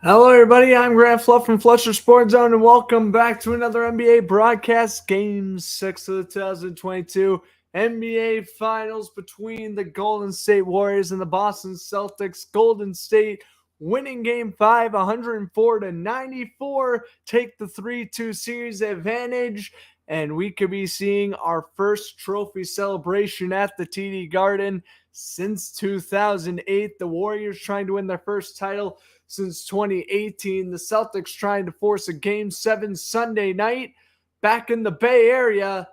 Hello, everybody. I'm Grant Fluff from Fletcher Sports Zone, and welcome back to another NBA broadcast. Game 6 of the 2022 NBA Finals between the Golden State Warriors and the Boston Celtics. Golden State winning Game 5, 104-94, take the 3-2 series advantage, and we could be seeing our first trophy celebration at the TD Garden since 2008. The Warriors trying to win their first title since 2018. The Celtics trying to force a Game 7 Sunday night back in the Bay Area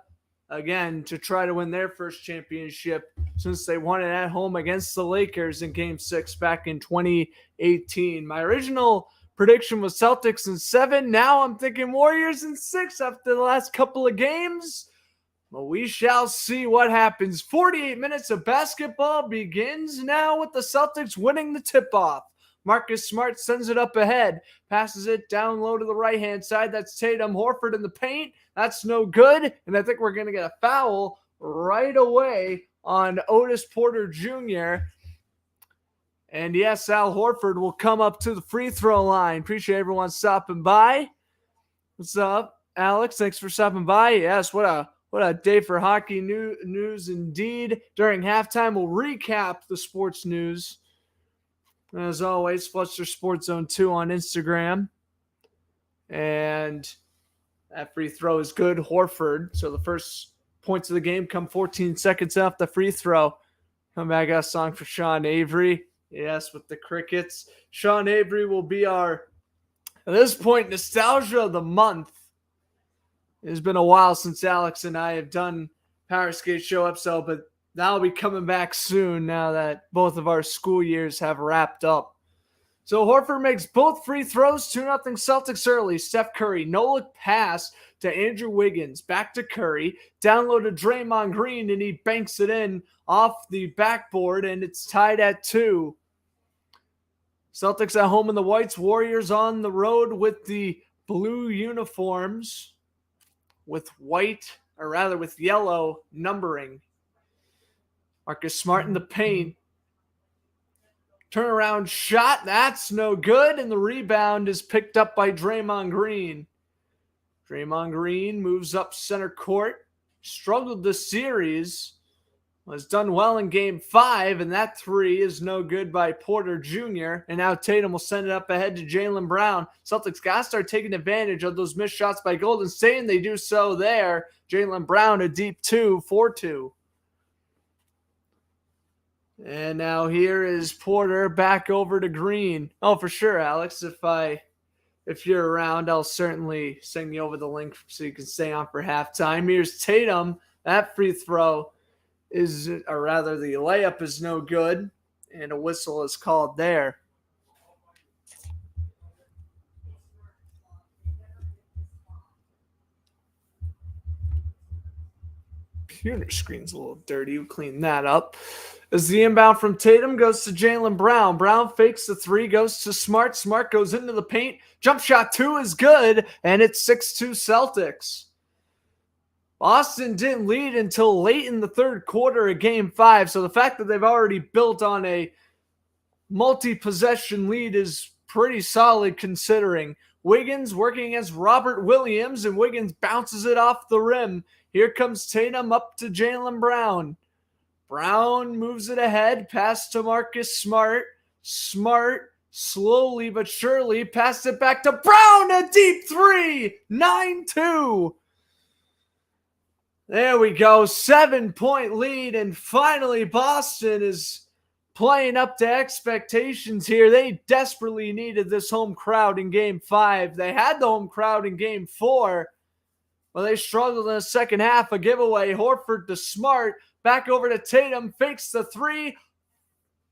again to try to win their first championship since they won it at home against the Lakers in Game 6 back in 2018. My original prediction was Celtics in 7. Now I'm thinking Warriors in 6 after the last couple of games. Well, we shall see what happens. 48 minutes of basketball begins now with the Celtics winning the tip-off. Marcus Smart sends it up ahead, passes it down low to the right-hand side. That's Tatum. Horford in the paint. That's no good, and I think we're going to get a foul right away on Otis Porter Jr. And yes, Al Horford will come up to the free throw line. Appreciate everyone stopping by. What's up, Alex? Thanks for stopping by. Yes, what a day for hockey news indeed. During halftime, we'll recap the sports news. As always, Fletcher Sports Zone 2 on Instagram. And that free throw is good. Horford. So the first points of the game come 14 seconds off the free throw. Come back, got a song for Sean Avery. Yes, with the Crickets. Sean Avery will be our, at this point, nostalgia of the month. It has been a while since Alex and I have done Power Skate Show episode, but that'll be coming back soon now that both of our school years have wrapped up. So Horford makes both free throws, 2-0 Celtics early. Steph Curry, no-look pass to Andrew Wiggins, back to Curry, down low to Draymond Green, and he banks it in off the backboard, and it's tied at 2. Celtics at home in the whites, Warriors on the road with the blue uniforms with white, or rather with yellow numbering. Marcus Smart in the paint. Turnaround shot. That's no good. And the rebound is picked up by Draymond Green. Draymond Green moves up center court. Struggled this series. Was done well in Game 5. And that 3 is no good by Porter Jr. And now Tatum will send it up ahead to Jaylen Brown. Celtics got to start taking advantage of those missed shots by Golden State. And they do so there. Jaylen Brown a deep 2, 4-2. And now here is Porter back over to Green. Oh, for sure, Alex. If you're around, I'll certainly send you over the link so you can stay on for halftime. Here's Tatum. That free throw is, or rather the layup is no good. And a whistle is called there. Computer screen's a little dirty. We'll clean that up. As the inbound from Tatum goes to Jaylen Brown. Brown fakes the 3, goes to Smart. Smart goes into the paint. Jump shot 2 is good, and it's 6-2 Celtics. Boston didn't lead until late in the third quarter of Game 5, so the fact that they've already built on a multi-possession lead is pretty solid considering. Wiggins working against Robert Williams, and Wiggins bounces it off the rim. Here comes Tatum up to Jaylen Brown. Brown moves it ahead, pass to Marcus Smart. Smart, slowly but surely, passed it back to Brown, a deep 3, 9-2. There we go, 7-point lead, and finally Boston is playing up to expectations here. They desperately needed this home crowd in Game 5. They had the home crowd in Game 4, but they struggled in the second half. A giveaway, Horford to Smart. Back over to Tatum, fakes the 3.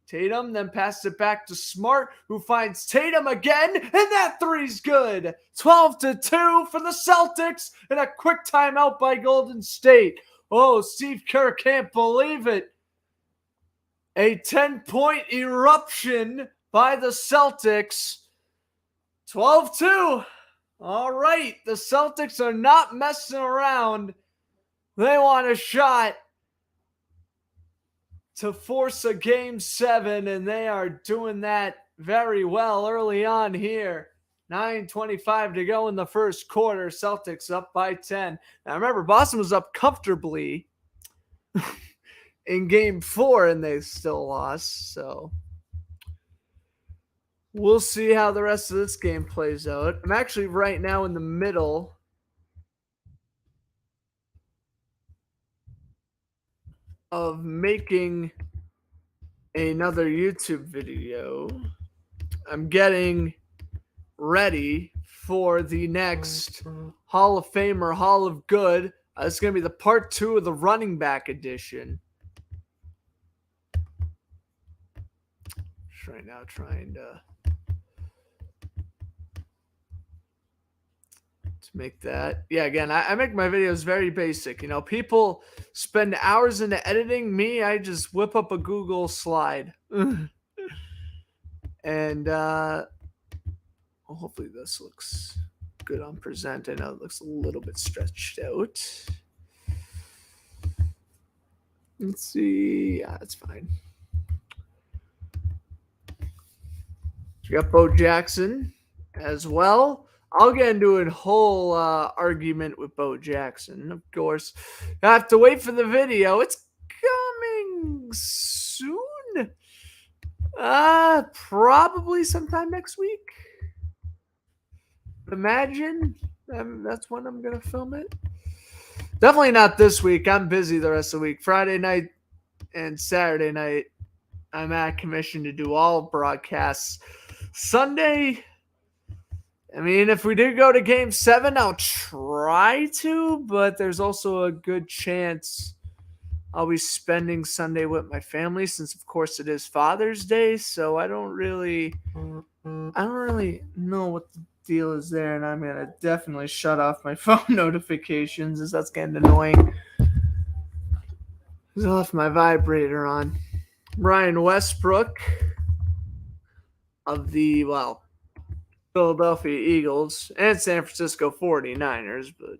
Tatum then passes it back to Smart, who finds Tatum again, and that 3's good. 12-2 for the Celtics, and a quick timeout by Golden State. Oh, Steve Kerr can't believe it. A 10-point eruption by the Celtics. 12-2. All right, the Celtics are not messing around. They want a shot to force a Game 7, and they are doing that very well early on here. 9:25 to go in the first quarter. Celtics up by 10. Now remember, Boston was up comfortably in game 4 and they still lost. So we'll see how the rest of this game plays out. I'm actually right now in the middle of making another YouTube video. I'm getting ready for the next Hall of Fame or Hall of Good. It's going to be the part 2 of the running back edition. Just right now trying to make that. Yeah, again, I make my videos very basic. You know, people spend hours into editing. Me, I just whip up a Google slide. And hopefully this looks good on present. I know it looks a little bit stretched out. Let's see. Yeah, that's fine. We got Bo Jackson as well. I'll get into a whole argument with Bo Jackson. Of course, I have to wait for the video. It's coming soon. Probably sometime next week. Imagine that's when I'm going to film it. Definitely not this week. I'm busy the rest of the week. Friday night and Saturday night, I'm at commission to do all broadcasts. Sunday, I mean, if we do go to game 7, I'll try to, but there's also a good chance I'll be spending Sunday with my family since, of course, it is Father's Day. So I don't really know what the deal is there, and I'm going to definitely shut off my phone notifications as that's getting annoying. I left my vibrator on. Ryan Westbrook of the, Philadelphia Eagles and San Francisco 49ers, but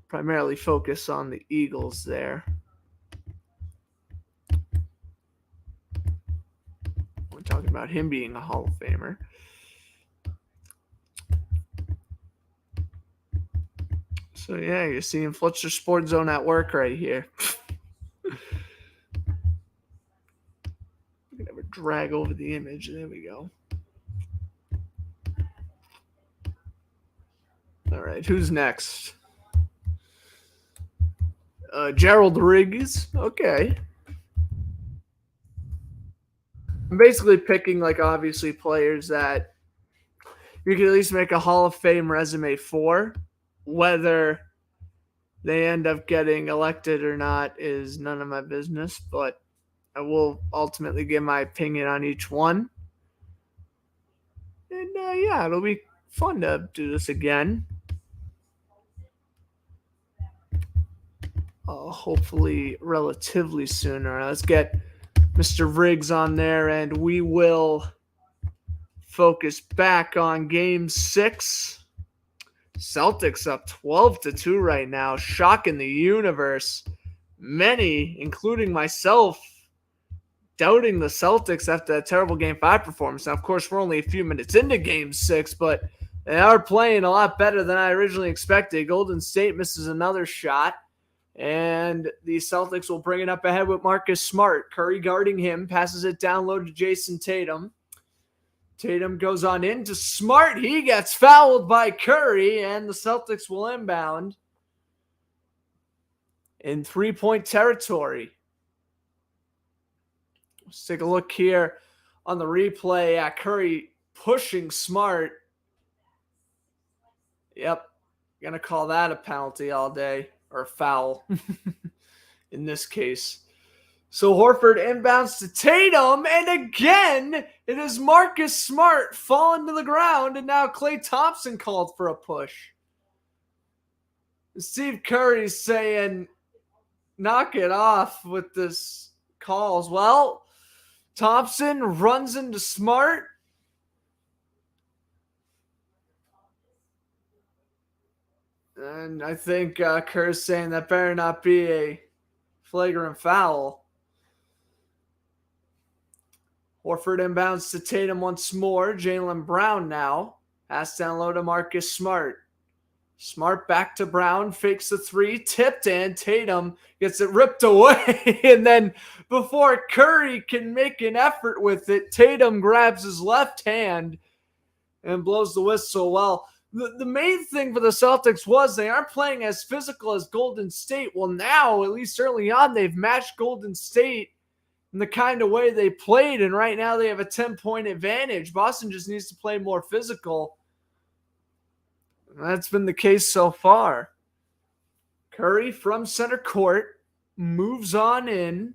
primarily focus on the Eagles there. We're talking about him being a Hall of Famer. So, yeah, you're seeing Fletcher Sports Zone at work right here. I'm going to have a drag over the image. There we go. All right, who's next? Gerald Riggs. Okay. I'm basically picking, obviously players that you can at least make a Hall of Fame resume for. Whether they end up getting elected or not is none of my business, but I will ultimately give my opinion on each one. And, yeah, it'll be fun to do this again. Hopefully relatively sooner. Let's get Mr. Riggs on there, and we will focus back on Game 6. Celtics up 12-2 right now, shocking the universe. Many, including myself, doubting the Celtics after that terrible Game 5 performance. Now, of course, we're only a few minutes into Game 6, but they are playing a lot better than I originally expected. Golden State misses another shot, and the Celtics will bring it up ahead with Marcus Smart. Curry guarding him, passes it down low to Jason Tatum. Tatum goes on into Smart. He gets fouled by Curry, and the Celtics will inbound in three-point territory. Let's take a look here on the replay at Curry pushing Smart. Yep, going to call that a penalty all day, or a foul in this case. So Horford inbounds to Tatum, and again, it is Marcus Smart falling to the ground, and now Klay Thompson called for a push. Steve Curry's saying, knock it off with this calls. Well, Thompson runs into Smart. And I think Kerr's saying that better not be a flagrant foul. Horford inbounds to Tatum once more. Jaylen Brown now. Pass down low to Marcus Smart. Smart back to Brown, fakes the three, tipped, and Tatum gets it ripped away. And then before Curry can make an effort with it, Tatum grabs his left hand and blows the whistle. Well, the main thing for the Celtics was they aren't playing as physical as Golden State. Well, now, at least early on, they've matched Golden State in the kind of way they played, and right now they have a 10-point advantage. Boston just needs to play more physical. That's been the case so far. Curry from center court moves on in.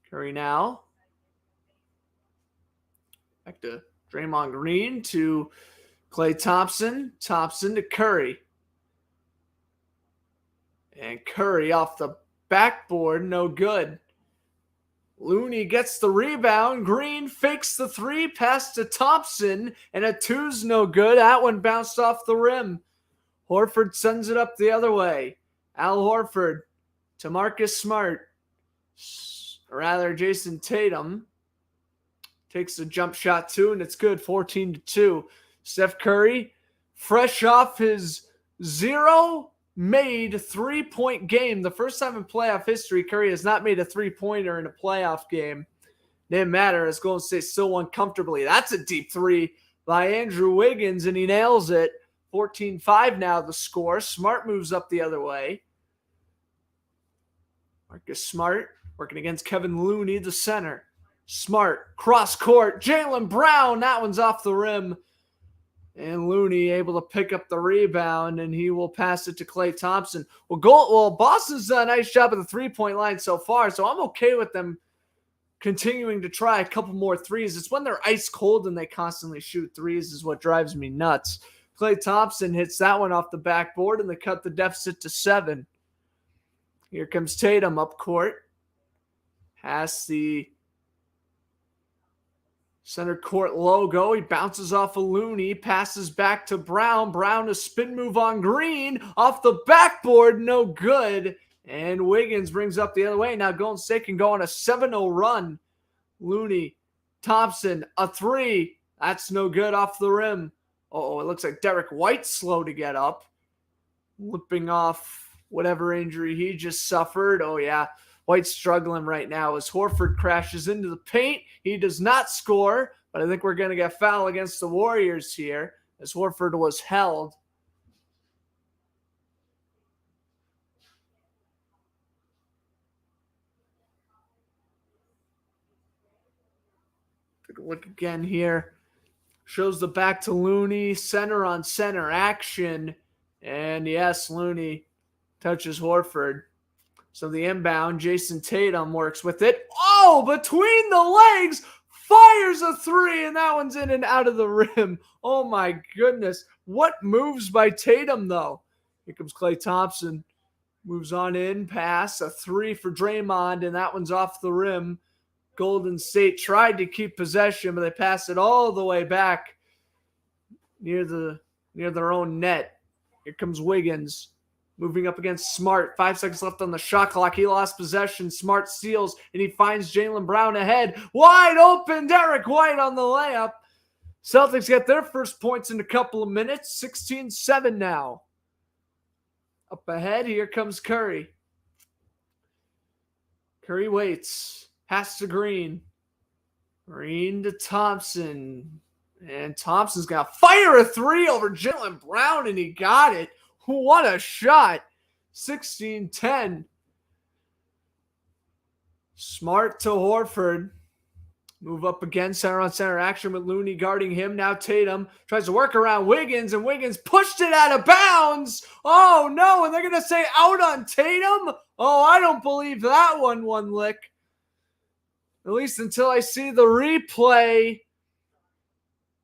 Curry now. Back to Draymond Green to Klay Thompson. Thompson to Curry. And Curry off the backboard, no good. Looney gets the rebound. Green fakes the three, pass to Thompson, and a two's no good. That one bounced off the rim. Horford sends it up the other way. Al Horford to Marcus Smart. Or rather, Jason Tatum takes the jump shot too, and it's good, 14-2. Steph Curry, fresh off his zero-made three-point game. The first time in playoff history, Curry has not made a three-pointer in a playoff game. Didn't matter, as Golden State still won comfortably. That's a deep three by Andrew Wiggins, and he nails it. 14-5 now the score. Smart moves up the other way. Marcus Smart working against Kevin Looney, the center. Smart, cross court. Jaylen Brown, that one's off the rim. And Looney able to pick up the rebound, and he will pass it to Klay Thompson. Well, Boston's done a nice job at the three-point line so far, so I'm okay with them continuing to try a couple more threes. It's when they're ice cold and they constantly shoot threes is what drives me nuts. Klay Thompson hits that one off the backboard, and they cut the deficit to 7. Here comes Tatum up court. Past the center court logo. He bounces off of Looney, passes back to Brown. Brown a spin move on Green. Off the backboard, no good. And Wiggins brings up the other way. Now Golden State can go on a 7-0 run. Looney, Thompson, a three. That's no good off the rim. Oh, it looks like Derek White's slow to get up. Limping off whatever injury he just suffered. Oh, yeah. White's struggling right now as Horford crashes into the paint. He does not score, but I think we're going to get foul against the Warriors here as Horford was held. Take a look again here. Shows the back to Looney, center on center action. And yes, Looney touches Horford. So the inbound, Jason Tatum works with it. Oh, between the legs, fires a three, and that one's in and out of the rim. Oh my goodness. What moves by Tatum, though? Here comes Klay Thompson. Moves on in, pass, a three for Draymond, and that one's off the rim. Golden State tried to keep possession, but they passed it all the way back near their own net. Here comes Wiggins. Moving up against Smart. 5 seconds left on the shot clock. He lost possession. Smart steals, and he finds Jaylen Brown ahead. Wide open. Derek White on the layup. Celtics get their first points in a couple of minutes. 16-7 now. Up ahead, here comes Curry. Curry waits. Pass to Green. Green to Thompson. And Thompson's going to fire a three over Jaylen Brown, and he got it. What a shot. 16-10. Smart to Horford. Move up again, center on center action with Looney guarding him. Now Tatum tries to work around Wiggins, and Wiggins pushed it out of bounds. Oh, no, and they're going to say out on Tatum? Oh, I don't believe that one lick. At least until I see the replay.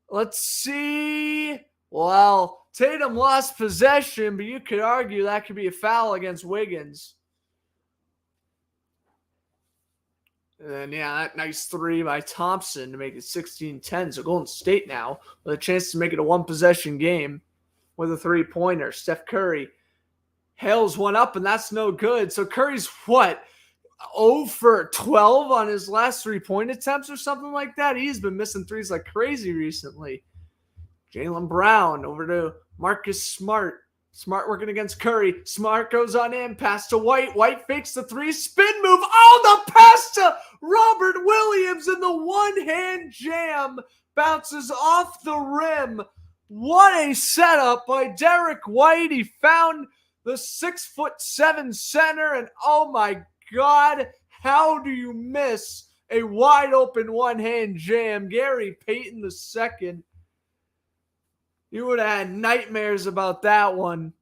Let's see. Well, Tatum lost possession, but you could argue that could be a foul against Wiggins. And then, yeah, that nice three by Thompson to make it 16-10. So Golden State now with a chance to make it a one-possession game with a three-pointer. Steph Curry hails one up, and that's no good. So Curry's what? 0 for 12 on his last 3-point attempts or something like that. He's been missing threes like crazy recently. Jaylen Brown over to Marcus Smart. Smart working against Curry. Smart goes on in. Pass to White. White fakes the 3. Spin move. Oh, the pass to Robert Williams and the one-hand jam bounces off the rim. What a setup by Derek White. He found the 6'7" center, and oh my God, how do you miss a wide open one-hand jam? Gary Payton II. You would have had nightmares about that one.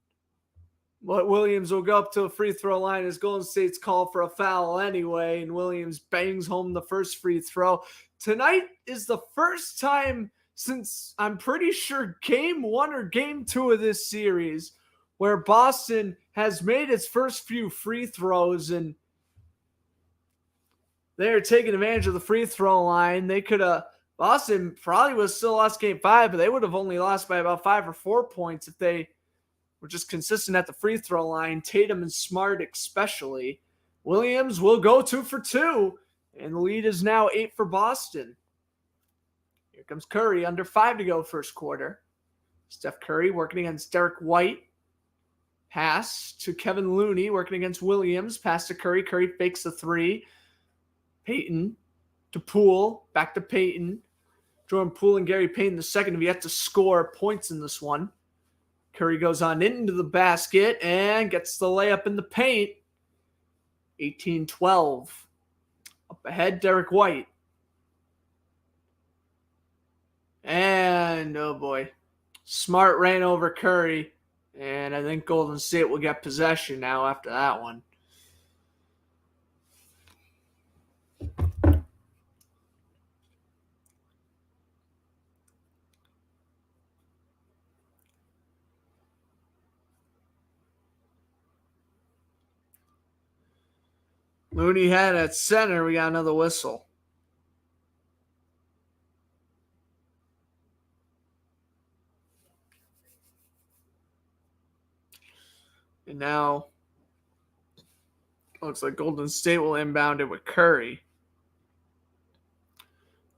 But Williams will go up to a free throw line as Golden State's call for a foul anyway, and Williams bangs home the first free throw. Tonight is the first time since I'm pretty sure game 1 or game 2 of this series where Boston has made its first few free throws, and they're taking advantage of the free throw line. They could have, Boston probably would have still lost game 5, but they would have only lost by about 5 or 4 points if they were just consistent at the free throw line. Tatum and Smart especially. Williams will go 2 for 2, and the lead is now 8 for Boston. Here comes Curry, under 5 to go first quarter. Steph Curry working against Derek White. Pass to Kevin Looney working against Williams. Pass to Curry. Curry fakes the 3. Payton to Poole. Back to Payton. Jordan Poole and Gary Payton II have yet to score points in this one. Curry goes on into the basket and gets the layup in the paint. 18-12. Up ahead, Derek White. And, oh boy, Smart ran over Curry. And I think Golden State will get possession now after that one. Looney had at center. We got another whistle. And now looks like Golden State will inbound it with Curry.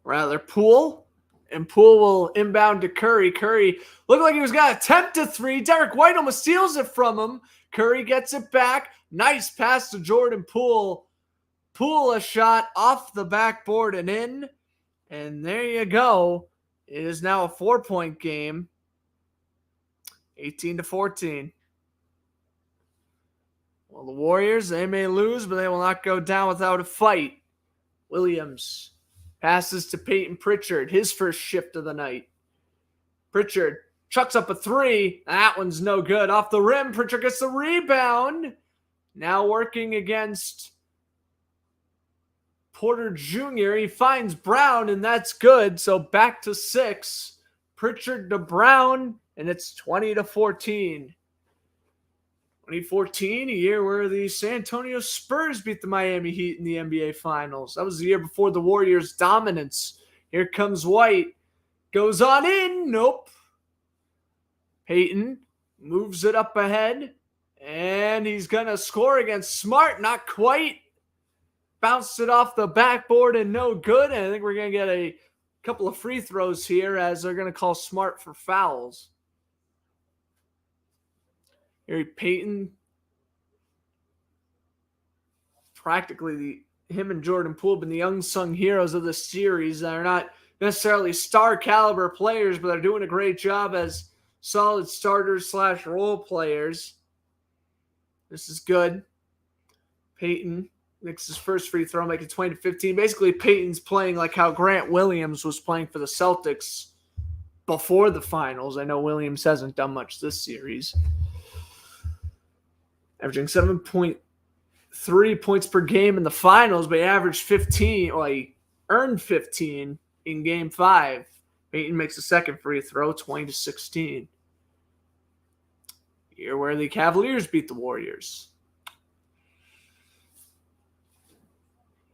Rather, Poole. And Poole will inbound to Curry. Curry looked like he was going to attempt a 3. Derek White almost steals it from him. Curry gets it back. Nice pass to Jordan Poole. Poole a shot off the backboard and in. And there you go. It is now a 4-point game. 18-14. Well, the Warriors, they may lose, but they will not go down without a fight. Williams passes to Peyton Pritchard, his first shift of the night. Pritchard chucks up a 3. That one's no good. Off the rim, Pritchard gets the rebound. Now working against Porter Jr. He finds Brown, and that's good. So back to 6. Pritchard to Brown, and it's 20-14. 2014, a year where the San Antonio Spurs beat the Miami Heat in the NBA Finals. That was the year before the Warriors' dominance. Here comes White. Goes on in. Nope. Payton moves it up ahead. And he's going to score against Smart. Not quite. Bounced it off the backboard and no good. And I think we're going to get a couple of free throws here as they're going to call Smart for fouls. Gary Payton, practically him and Jordan Poole have been the unsung heroes of this series. They're not necessarily star caliber players, but they're doing a great job as solid starters / role players. This is good. Payton makes his first free throw, making 20-15. Basically, Payton's playing like how Grant Williams was playing for the Celtics before the finals. I know Williams hasn't done much this series. Averaging 7.3 points per game in the finals, but he averaged 15, or he earned 15 in game 5. Payton makes a second free throw, 20-16. Year where the Cavaliers beat the Warriors.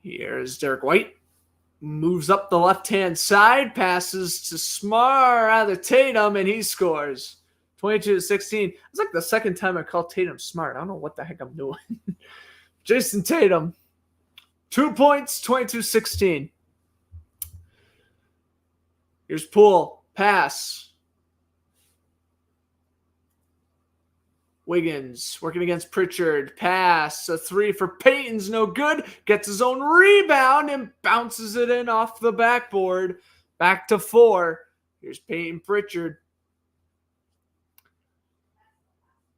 Here's Derek White. Moves up the left-hand side, passes to Smart, rather Tatum, and he scores. 22-16. It's like the second time I called Tatum Smart. I don't know what the heck I'm doing. Jason Tatum 2 points, 22-16. Here's Poole. Pass. Wiggins working against Pritchard. Pass. A three for Payton's no good. Gets his own rebound and bounces it in off the backboard. Back to 4. Here's Payton Pritchard.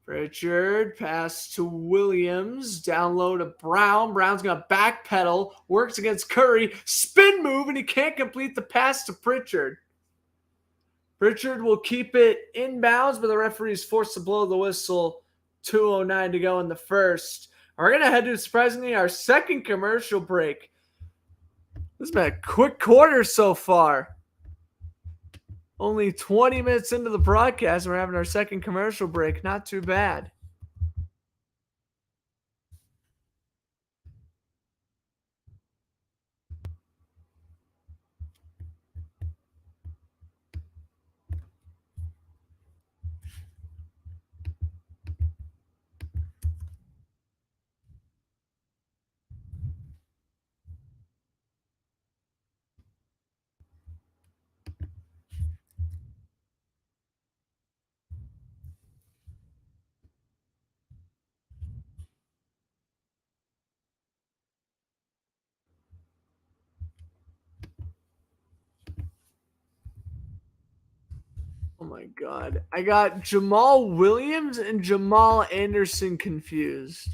Pritchard, pass to Williams, down low to Brown. Brown's going to backpedal, works against Curry, spin move, and he can't complete the pass to Pritchard. Pritchard will keep it inbounds, but the referee's forced to blow the whistle. 2:09 to go in the first. We're going to head to, surprisingly, our second commercial break. This has been a quick quarter so far. Only 20 minutes into the broadcast, and we're having our second commercial break. Not too bad. Oh my God. I got Jamal Williams and Jamal Anderson confused.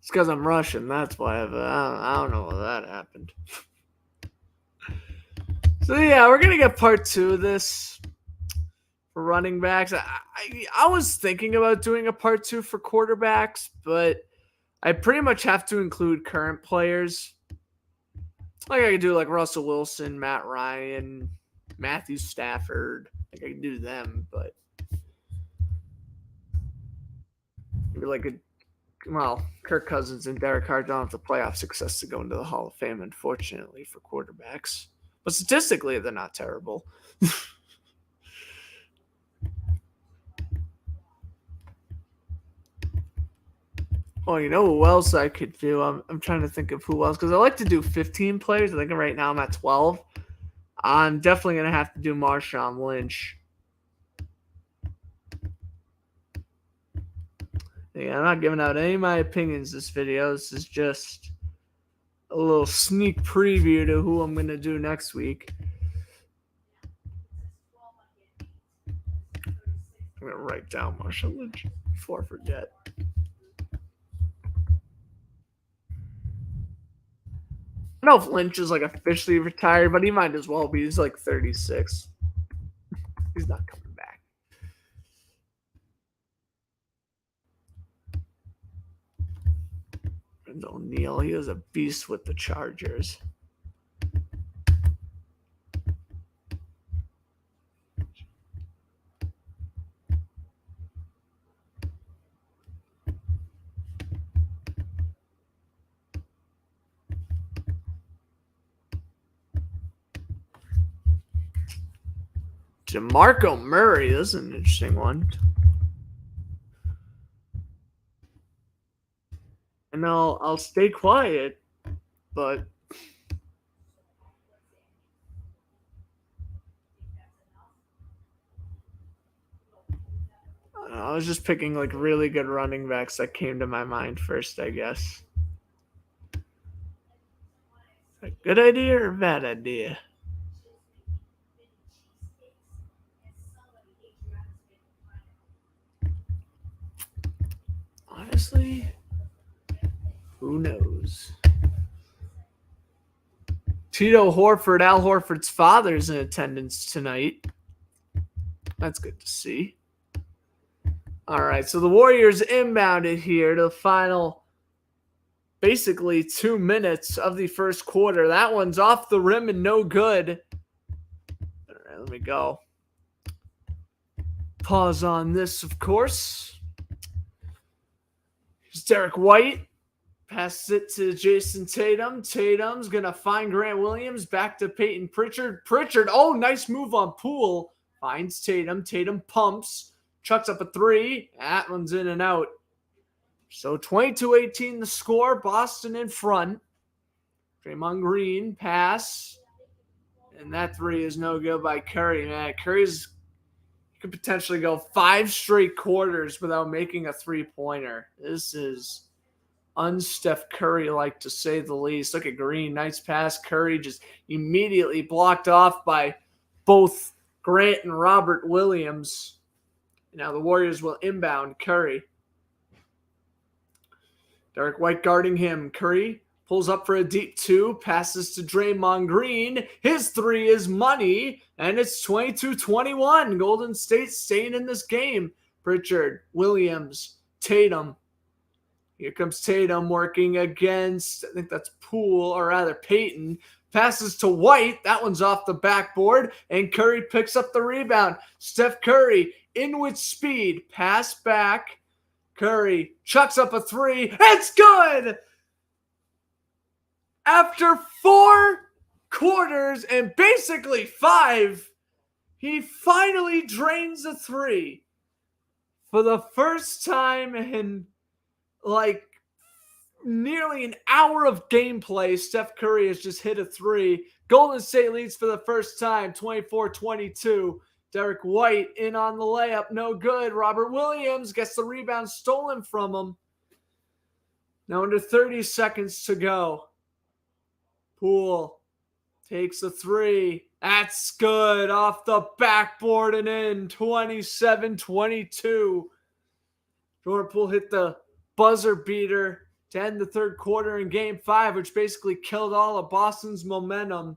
It's because I'm Russian. That's why I don't know how that happened. So yeah, we're going to get part 2 of this for running backs. I was thinking about doing a part 2 for quarterbacks, but I pretty much have to include current players. Like I could do like Russell Wilson, Matt Ryan, Matthew Stafford. Like I could do them, but maybe like Kirk Cousins and Derek Carr don't have the playoff success to go into the Hall of Fame, unfortunately, for quarterbacks. But statistically, they're not terrible. Oh, you know who else I could do? I'm trying to think of who else, because I like to do 15 players. I think right now I'm at 12. I'm definitely going to have to do Marshawn Lynch. Yeah, I'm not giving out any of my opinions this video. This is just a little sneak preview to who I'm going to do next week. I'm going to write down Marshawn Lynch before I forget. I don't know if Lynch is like officially retired, but he might as well be. He's like 36. He's not coming back. And O'Neal, he was a beast with the Chargers. DeMarco Murray, this is an interesting one. And I'll stay quiet, but I was just picking like really good running backs that came to my mind first, I guess. A good idea or a bad idea? Honestly, who knows? Tito Horford, Al Horford's father's in attendance tonight. That's good to see. All right, so the Warriors inbounded here to the final, basically 2 minutes of the first quarter. That one's off the rim and no good. All right, let me go. Pause on this, of course. Here's Derek White. Passes it to Jason Tatum. Tatum's going to find Grant Williams. Back to Peyton Pritchard. Pritchard, oh, nice move on Poole. Finds Tatum. Tatum pumps. Chucks up a three. That one's in and out. So 22-18 the score. Boston in front. Draymond Green pass. And that three is no good by Curry, man. Curry's could potentially go 5 straight quarters without making a three-pointer. This is un-Steph Curry-like, to say the least. Look at Green. Nice pass. Curry just immediately blocked off by both Grant and Robert Williams. Now the Warriors will inbound Curry. Derek White guarding him. Curry pulls up for a deep two, passes to Draymond Green. His three is money, and it's 22-21. Golden State staying in this game. Pritchard, Williams, Tatum. Here comes Tatum working against, I think that's Poole, or rather Peyton. Passes to White. That one's off the backboard, and Curry picks up the rebound. Steph Curry in with speed. Pass back. Curry chucks up a three. It's good! After 4 quarters and basically 5, he finally drains a three. For the first time in like nearly an hour of gameplay, Steph Curry has just hit a three. Golden State leads for the first time, 24-22. Derek White in on the layup, no good. Robert Williams gets the rebound stolen from him. Now under 30 seconds to go. Poole takes a three. That's good. Off the backboard and in. 27-22. Jordan Poole hit the buzzer beater to end the third quarter in Game 5, which basically killed all of Boston's momentum.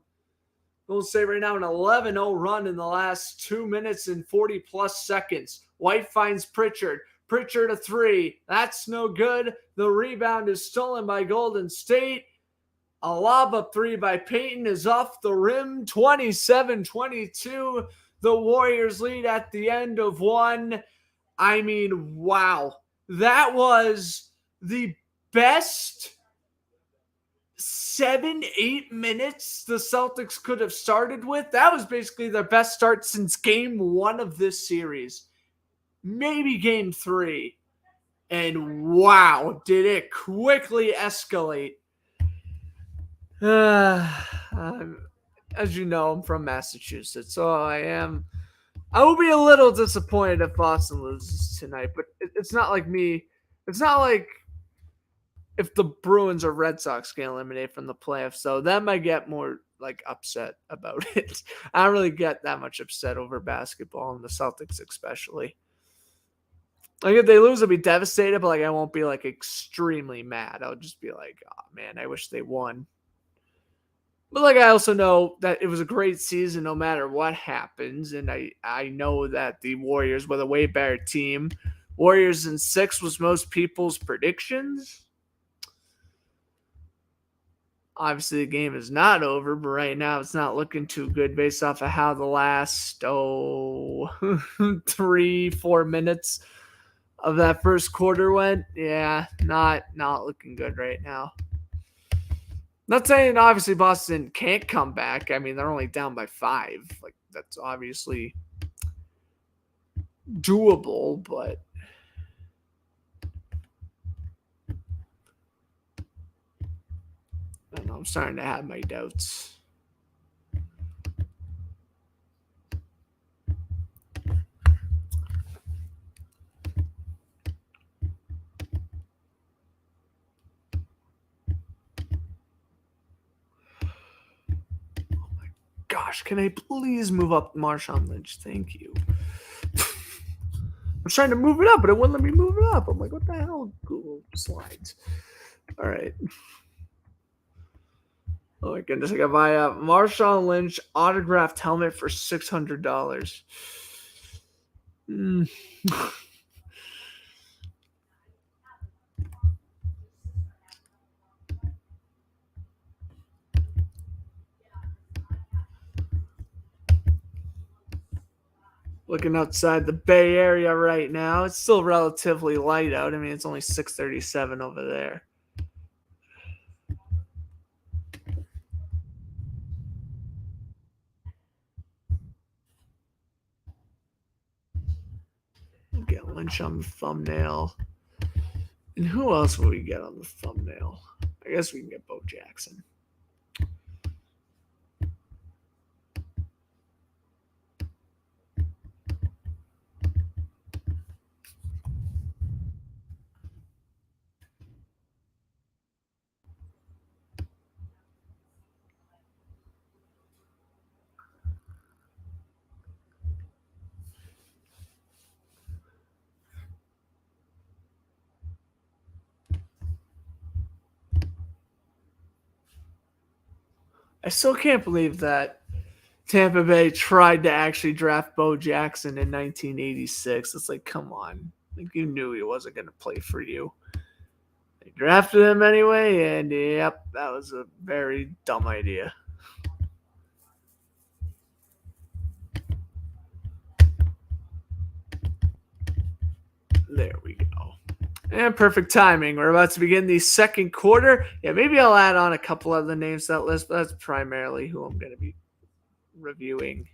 Golden State right now an 11-0 run in the last 2 minutes and 40-plus seconds. White finds Pritchard. Pritchard a three. That's no good. The rebound is stolen by Golden State. A lob-up three by Peyton is off the rim. 27-22. The Warriors lead at the end of one. I mean, wow. That was the best 7-8 minutes the Celtics could have started with. That was basically their best start since Game 1 of this series. Maybe Game 3. And wow, did it quickly escalate. As you know, I'm from Massachusetts, so I will be a little disappointed if Boston loses tonight, but it's not like me. It's not like if the Bruins or Red Sox get eliminated from the playoffs, so them I get more like upset about it. I don't really get that much upset over basketball, and the Celtics especially. Like if they lose, I'll be devastated, but like I won't be like extremely mad. I'll just be like, oh man, I wish they won. But like I also know that it was a great season no matter what happens, and I know that the Warriors were the way better team. Warriors in 6 was most people's predictions. Obviously, the game is not over, but right now it's not looking too good based off of how the last 3-4 minutes of that first quarter went. Yeah, not looking good right now. Not saying obviously Boston can't come back. I mean, they're only down by 5. Like that's obviously doable, but I don't know. I'm starting to have my doubts. Gosh, can I please move up Marshawn Lynch? Thank you. I was trying to move it up, but it wouldn't let me move it up. I'm like, what the hell? Google Slides. All right. Oh my goodness, I got my Marshawn Lynch autographed helmet for $600. Looking outside the Bay Area right now. It's still relatively light out. I mean, it's only 6:37 over there. Lynch on the thumbnail. And who else will we get on the thumbnail? I guess we can get Bo Jackson. I still can't believe that Tampa Bay tried to actually draft Bo Jackson in 1986. It's like, come on. Like, you knew he wasn't going to play for you. They drafted him anyway, and yep, that was a very dumb idea. There we go. And perfect timing. We're about to begin the second quarter. Yeah, maybe I'll add on a couple other names to that list, but that's primarily who I'm going to be reviewing.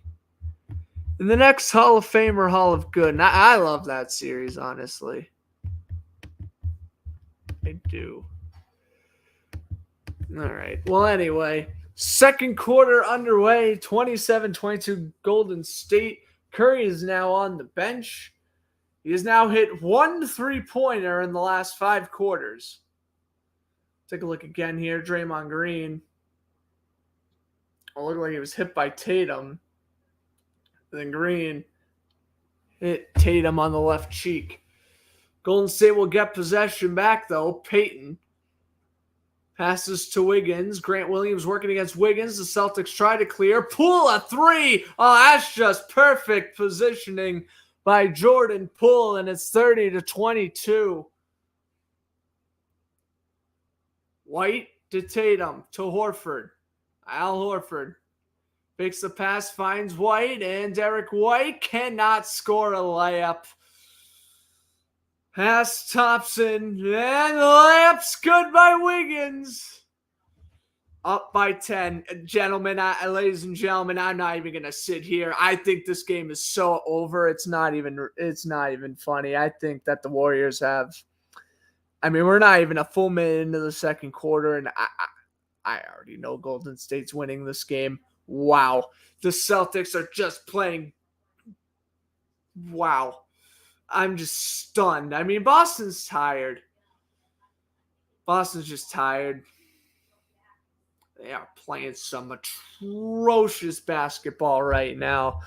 And the next Hall of Fame or Hall of Good. And I love that series, honestly. I do. All right. Well, anyway, second quarter underway, 27-22 Golden State. Curry is now on the bench. He has now hit 1 3-pointer in the last 5 quarters. Take a look again here. Draymond Green. It looked like he was hit by Tatum. Then Green hit Tatum on the left cheek. Golden State will get possession back, though. Peyton passes to Wiggins. Grant Williams working against Wiggins. The Celtics try to clear. Poole a 3. Oh, that's just perfect positioning by Jordan Poole, and it's 30-22. White to Tatum to Horford. Al Horford fakes the pass, finds White, and Derek White cannot score a layup. Pass Thompson, and the layup's good by Wiggins. Up by 10. Gentlemen, ladies and gentlemen, I'm not even going to sit here. I think this game is so over. It's not even funny. I think that the Warriors have, we're not even a full minute into the second quarter, and I already know Golden State's winning this game. Wow. The Celtics are just playing. Wow. I'm just stunned. Boston's tired. Boston's just tired. They are playing some atrocious basketball right now.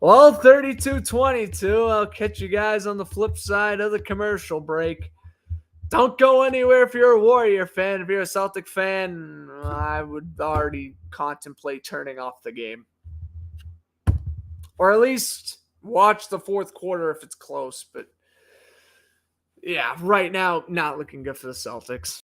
Well, 32-22. I'll catch you guys on the flip side of the commercial break. Don't go anywhere if you're a Warrior fan. If you're a Celtic fan, I would already contemplate turning off the game. Or at least watch the fourth quarter if it's close. But yeah, right now, not looking good for the Celtics.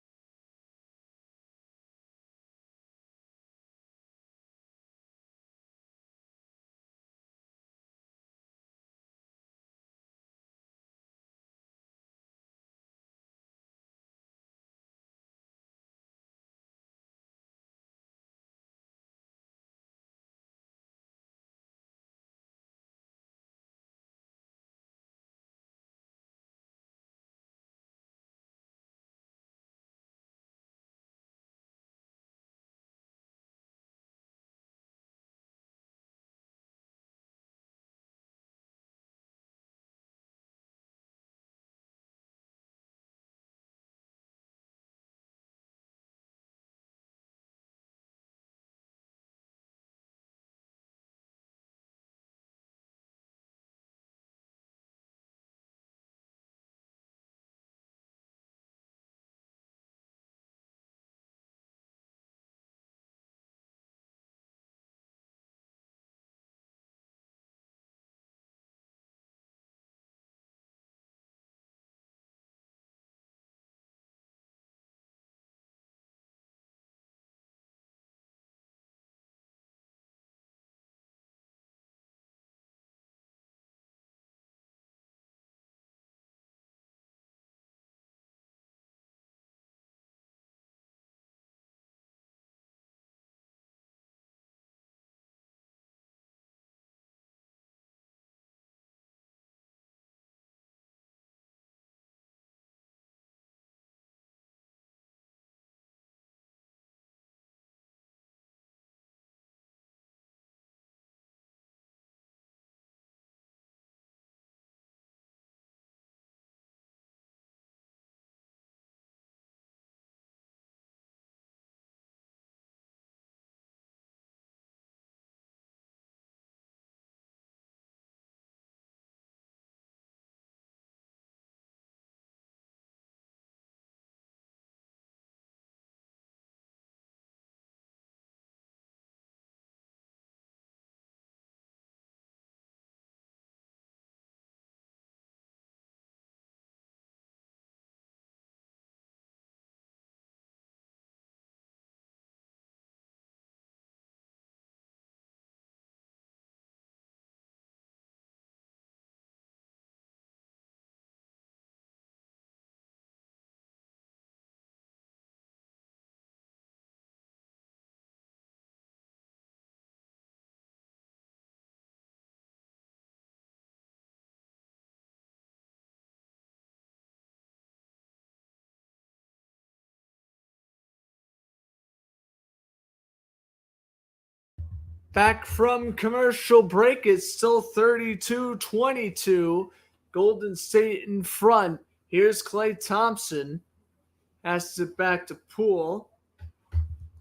Back from commercial break, it's still 32-22. Golden State in front. Here's Klay Thompson. Passes it back to Poole.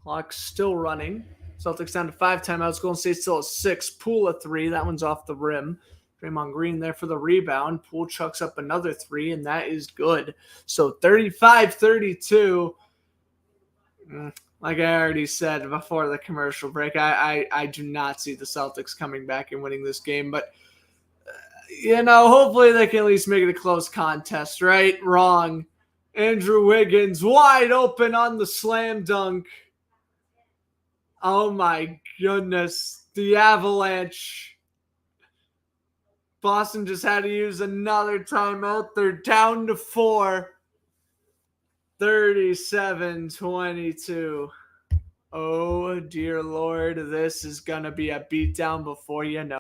Clock's still running. Celtics down to 5 timeouts. Golden State still at 6. Poole at 3. That one's off the rim. Draymond Green there for the rebound. Poole chucks up another 3, and that is good. So 35-32. Like I already said before the commercial break, I do not see the Celtics coming back and winning this game. But, hopefully they can at least make it a close contest, right? Wrong. Andrew Wiggins wide open on the slam dunk. Oh, my goodness. The Avalanche. Boston just had to use another timeout. They're down to 4. 37-22. Oh, dear Lord. This is going to be a beatdown before you know.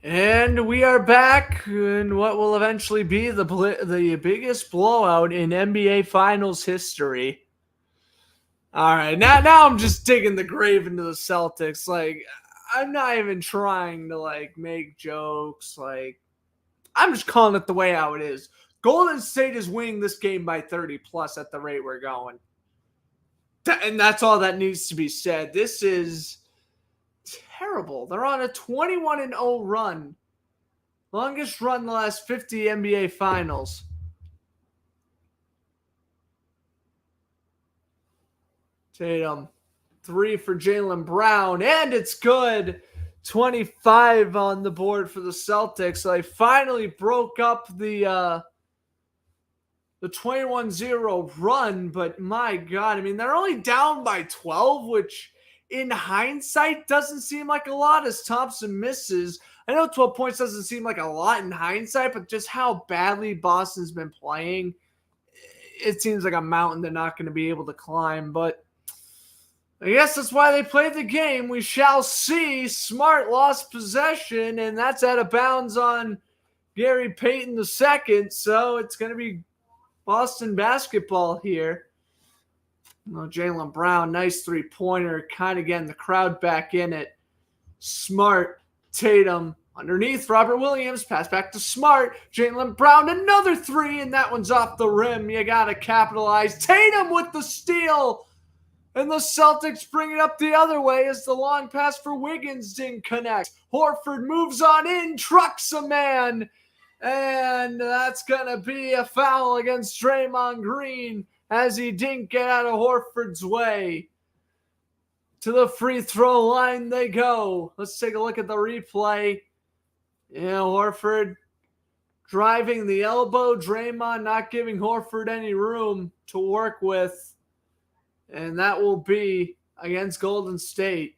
And we are back in what will eventually be the biggest blowout in NBA Finals history. All right, now I'm just digging the grave into the Celtics. Like, I'm not even trying to make jokes. I'm just calling it the way how it is. Golden State is winning this game by 30 plus at the rate we're going. And that's all that needs to be said. This is terrible. They're on a 21-0 run. Longest run in the last 50 NBA Finals. Tatum, 3 for Jaylen Brown, and it's good. 25 on the board for the Celtics. So they finally broke up the 21-0 run, but my God, I mean, they're only down by 12, which in hindsight doesn't seem like a lot as Thompson misses. I know 12 points doesn't seem like a lot in hindsight, but just how badly Boston's been playing, it seems like a mountain they're not going to be able to climb. But I guess that's why they played the game. We shall see. Smart lost possession, and that's out of bounds on Gary Payton II. So it's going to be Boston basketball here. Oh, Jaylen Brown, nice three-pointer, kind of getting the crowd back in it. Smart, Tatum, underneath Robert Williams, pass back to Smart. Jaylen Brown, another three, and that one's off the rim. You got to capitalize. Tatum with the steal, and the Celtics bring it up the other way as the long pass for Wiggins didn't connect. Horford moves on in, trucks a man, and that's going to be a foul against Draymond Green as he didn't get out of Horford's way. To the free throw line they go. Let's take a look at the replay. Yeah, Horford driving the elbow. Draymond not giving Horford any room to work with. And that will be against Golden State.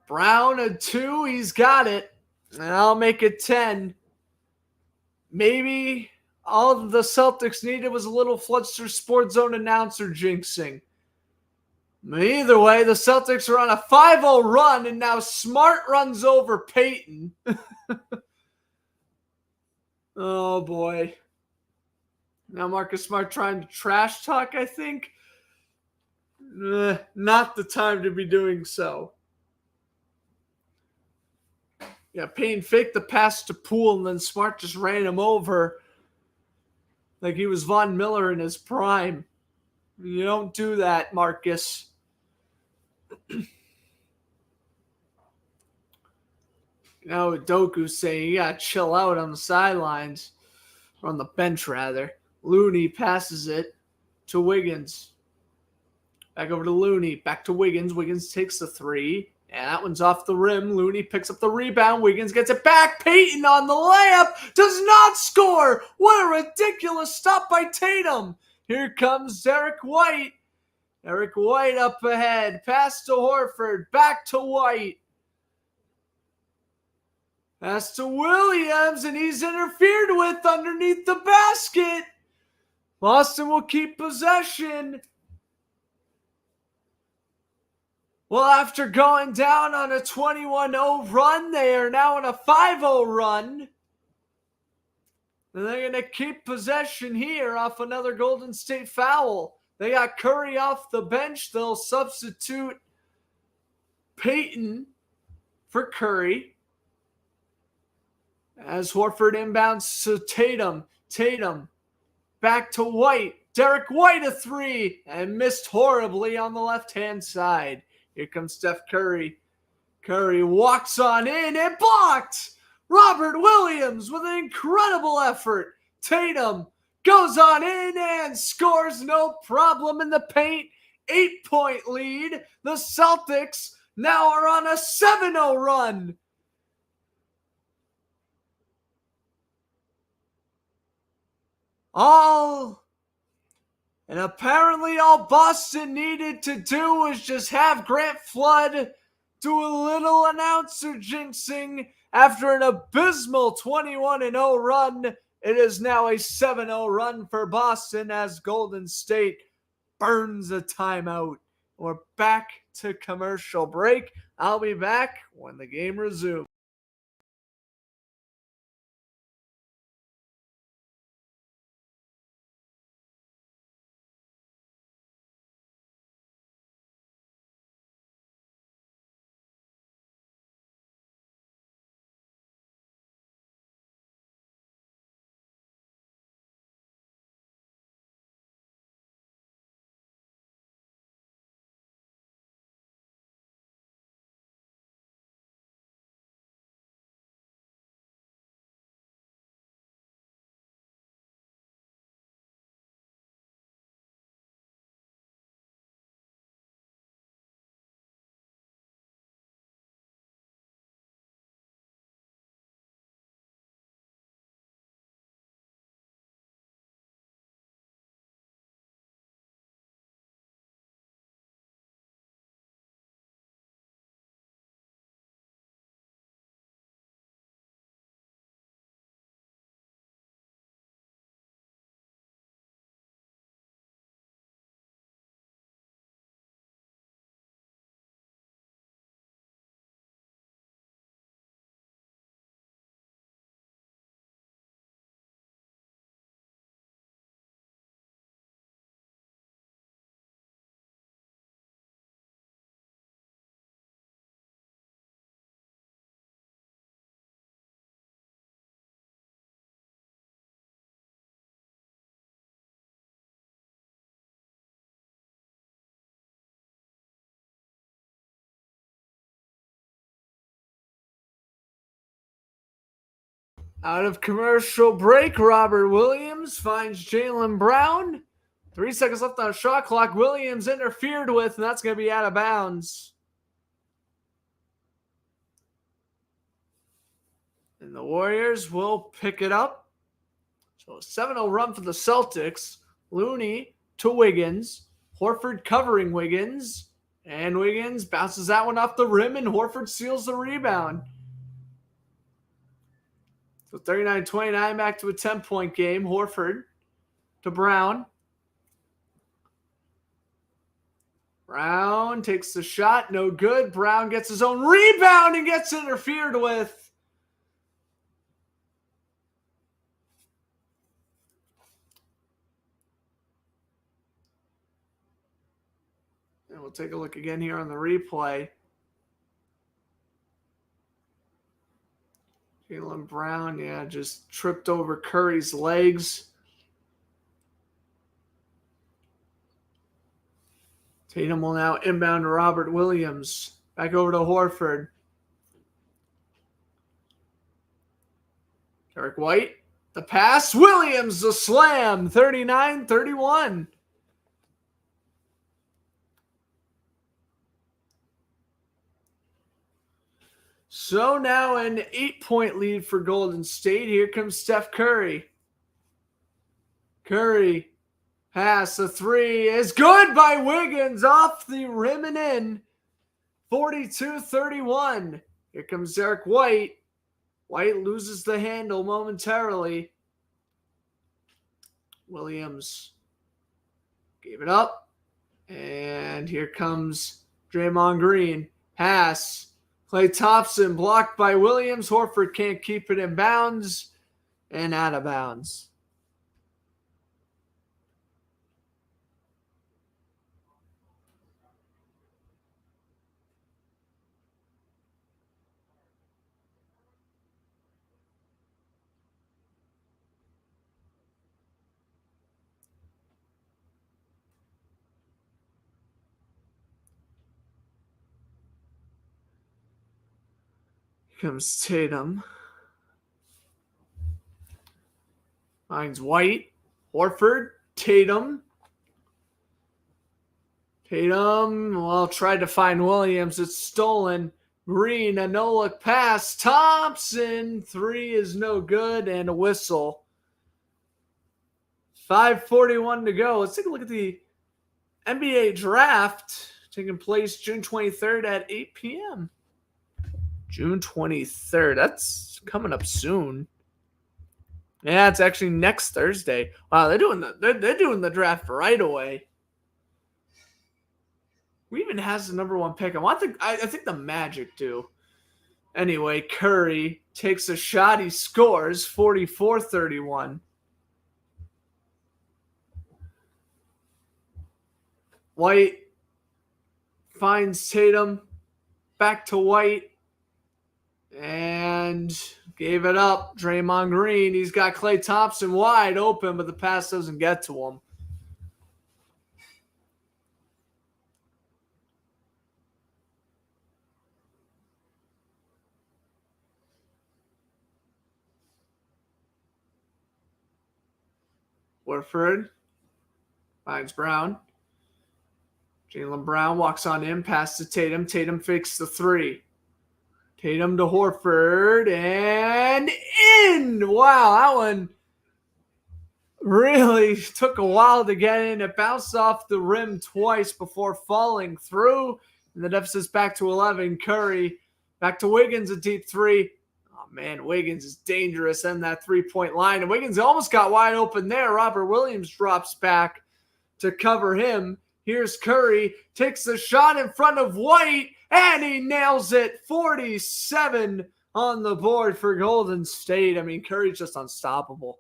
Brown a 2. He's got it. And I'll make it 10. Maybe all the Celtics needed was a little Fletcher Sports Zone announcer jinxing. Either way, the Celtics are on a 5-0 run, and now Smart runs over Payton. Oh, boy. Now Marcus Smart trying to trash talk, I think. Not the time to be doing so. Yeah, Payne faked the pass to Poole, and then Smart just ran him over like he was Von Miller in his prime. You don't do that, Marcus. Doku's saying you gotta chill out on the sidelines, or on the bench rather. Looney passes it to Wiggins. Back over to Looney. Back to Wiggins. Wiggins takes the three. And that one's off the rim. Looney picks up the rebound. Wiggins gets it back. Payton on the layup. Does not score. What a ridiculous stop by Tatum. Here comes Derek White. Derek White up ahead. Pass to Horford. Back to White. Pass to Williams. And he's interfered with underneath the basket. Boston will keep possession. Well, after going down on a 21-0 run, they are now on a 5-0 run. And they're going to keep possession here off another Golden State foul. They got Curry off the bench. They'll substitute Payton for Curry. As Horford inbounds to Tatum. Tatum back to White. Derek White a three and missed horribly on the left-hand side. Here comes Steph Curry. Curry walks on in and blocked. Robert Williams with an incredible effort. Tatum goes on in and scores no problem in the paint. 8-point lead. The Celtics now are on a 7-0 run. And apparently all Boston needed to do was just have Grant Flood do a little announcer jinxing after an abysmal 21-0 run. It is now a 7-0 run for Boston as Golden State burns a timeout. We're back to commercial break. I'll be back when the game resumes. Out of commercial break, Robert Williams finds Jaylen Brown. 3 seconds left on the shot clock. Williams interfered with, and that's going to be out of bounds. And the Warriors will pick it up. So a 7-0 run for the Celtics. Looney to Wiggins. Horford covering Wiggins. And Wiggins bounces that one off the rim, and Horford seals the rebound. So 39-29, back to a 10-point game. Horford to Brown. Brown takes the shot. No good. Brown gets his own rebound and gets interfered with. And we'll take a look again here on the replay. Jaylen Brown, just tripped over Curry's legs. Tatum will now inbound to Robert Williams. Back over to Horford. Derek White, the pass. Williams, the slam. 39-31. So now an 8-point lead for Golden State. Here comes Steph Curry. Curry, pass, the three is good by Wiggins, off the rim and in. 42-31. Here comes Derek White. White loses the handle momentarily. Williams gave it up. And here comes Draymond Green. Pass. Klay Thompson blocked by Williams. Horford can't keep it in bounds. And out of bounds. Comes Tatum. Finds White. Horford. Tatum. Tried to find Williams. It's stolen. Green, a no-look pass. Thompson. Three is no good, and a whistle. 5:41 to go. Let's take a look at the NBA draft taking place June 23rd at 8 p.m. June 23rd. That's coming up soon. Yeah, it's actually next Thursday. Wow, they're doing the draft right away. Who even has the number one pick? I think the Magic do. Anyway, Curry takes a shot. He scores 44-31. White finds Tatum. Back to White. And gave it up. Draymond Green. He's got Klay Thompson wide open, but the pass doesn't get to him. Horford finds Brown. Jaylen Brown walks on in, pass to Tatum. Tatum fakes the three. Tatum to Horford, and in! Wow, that one really took a while to get in. It bounced off the rim twice before falling through. And the deficit's back to 11. Curry back to Wiggins, a deep three. Oh, man, Wiggins is dangerous in that three-point line. And Wiggins almost got wide open there. Robert Williams drops back to cover him. Here's Curry, takes the shot in front of White, and he nails it. 47 on the board for Golden State. I mean, Curry's just unstoppable.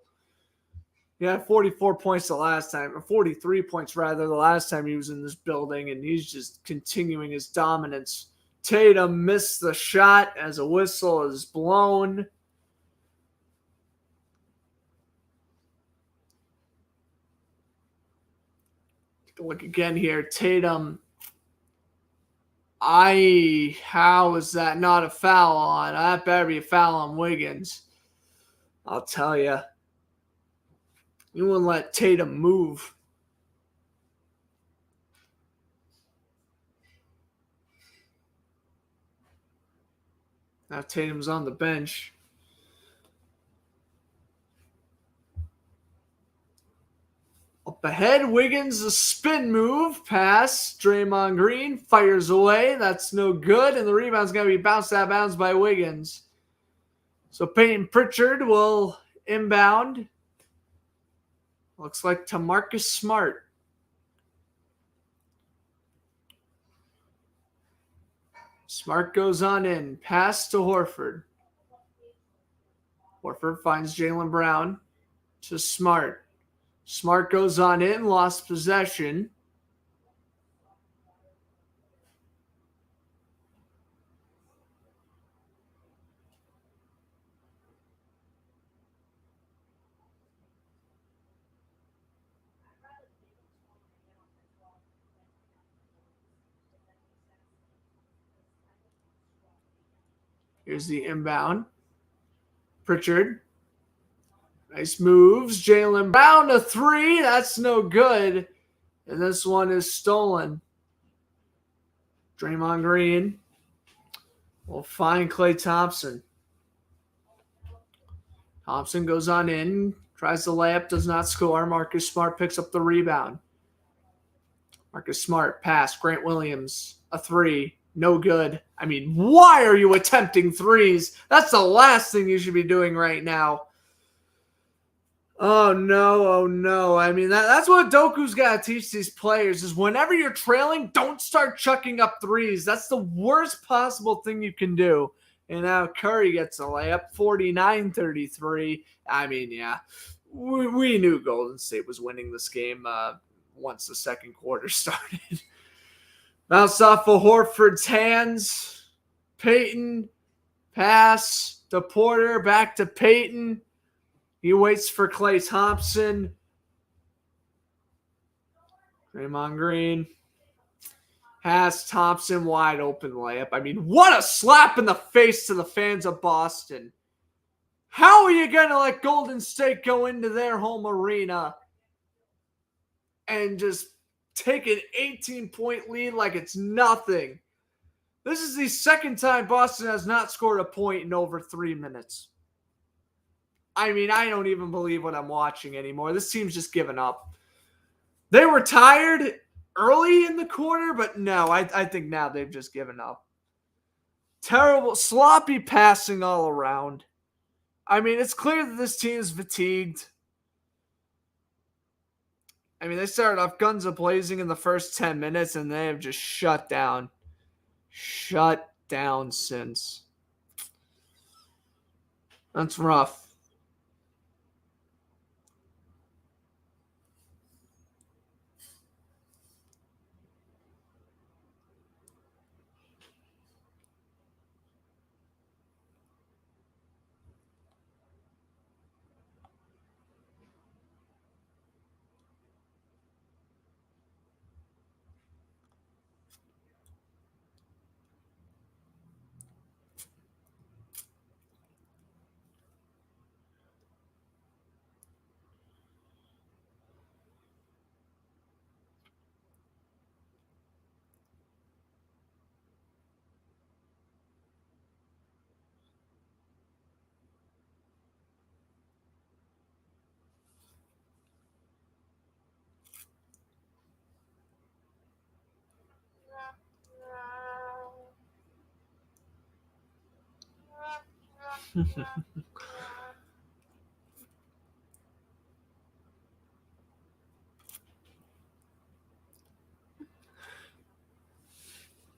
He had 44 points the last time, or 43 points rather, the last time he was in this building, and he's just continuing his dominance. Tatum missed the shot as a whistle is blown. Look again here. Tatum. How is that not a foul on? That better be a foul on Wiggins. I'll tell you, you wouldn't let Tatum move. Now Tatum's on the bench. Up ahead, Wiggins, a spin move, pass. Draymond Green fires away. That's no good, and the rebound's going to be bounced out of bounds by Wiggins. So Peyton Pritchard will inbound. Looks like to Marcus Smart. Smart goes on in. Pass to Horford. Horford finds Jaylen Brown to Smart. Smart goes on in, lost possession. Here's the inbound. Pritchard. Nice moves. Jaylen Brown a three. That's no good. And this one is stolen. Draymond Green will find Klay Thompson. Thompson goes on in. Tries the layup. Does not score. Marcus Smart picks up the rebound. Marcus Smart pass. Grant Williams a three. No good. I mean, why are you attempting threes? That's the last thing you should be doing right now. Oh, no. Oh, no. I mean, that's what Doku's got to teach these players is whenever you're trailing, don't start chucking up threes. That's the worst possible thing you can do. And now Curry gets a layup, 49-33. I mean, yeah, we knew Golden State was winning this game once the second quarter started. Bounce off of Horford's hands. Peyton, pass to Porter, back to Peyton. He waits for Klay Thompson. Draymond Green. Has Thompson wide open layup. I mean, what a slap in the face to the fans of Boston. How are you going to let Golden State go into their home arena and just take an 18-point lead like it's nothing? This is the second time Boston has not scored a point in over 3 minutes. I mean, I don't even believe what I'm watching anymore. This team's just given up. They were tired early in the quarter, but no, I think now they've just given up. Terrible, sloppy passing all around. I mean, it's clear that this team is fatigued. I mean, they started off guns a-blazing in the first 10 minutes, and they have just shut down. Shut down since. That's rough.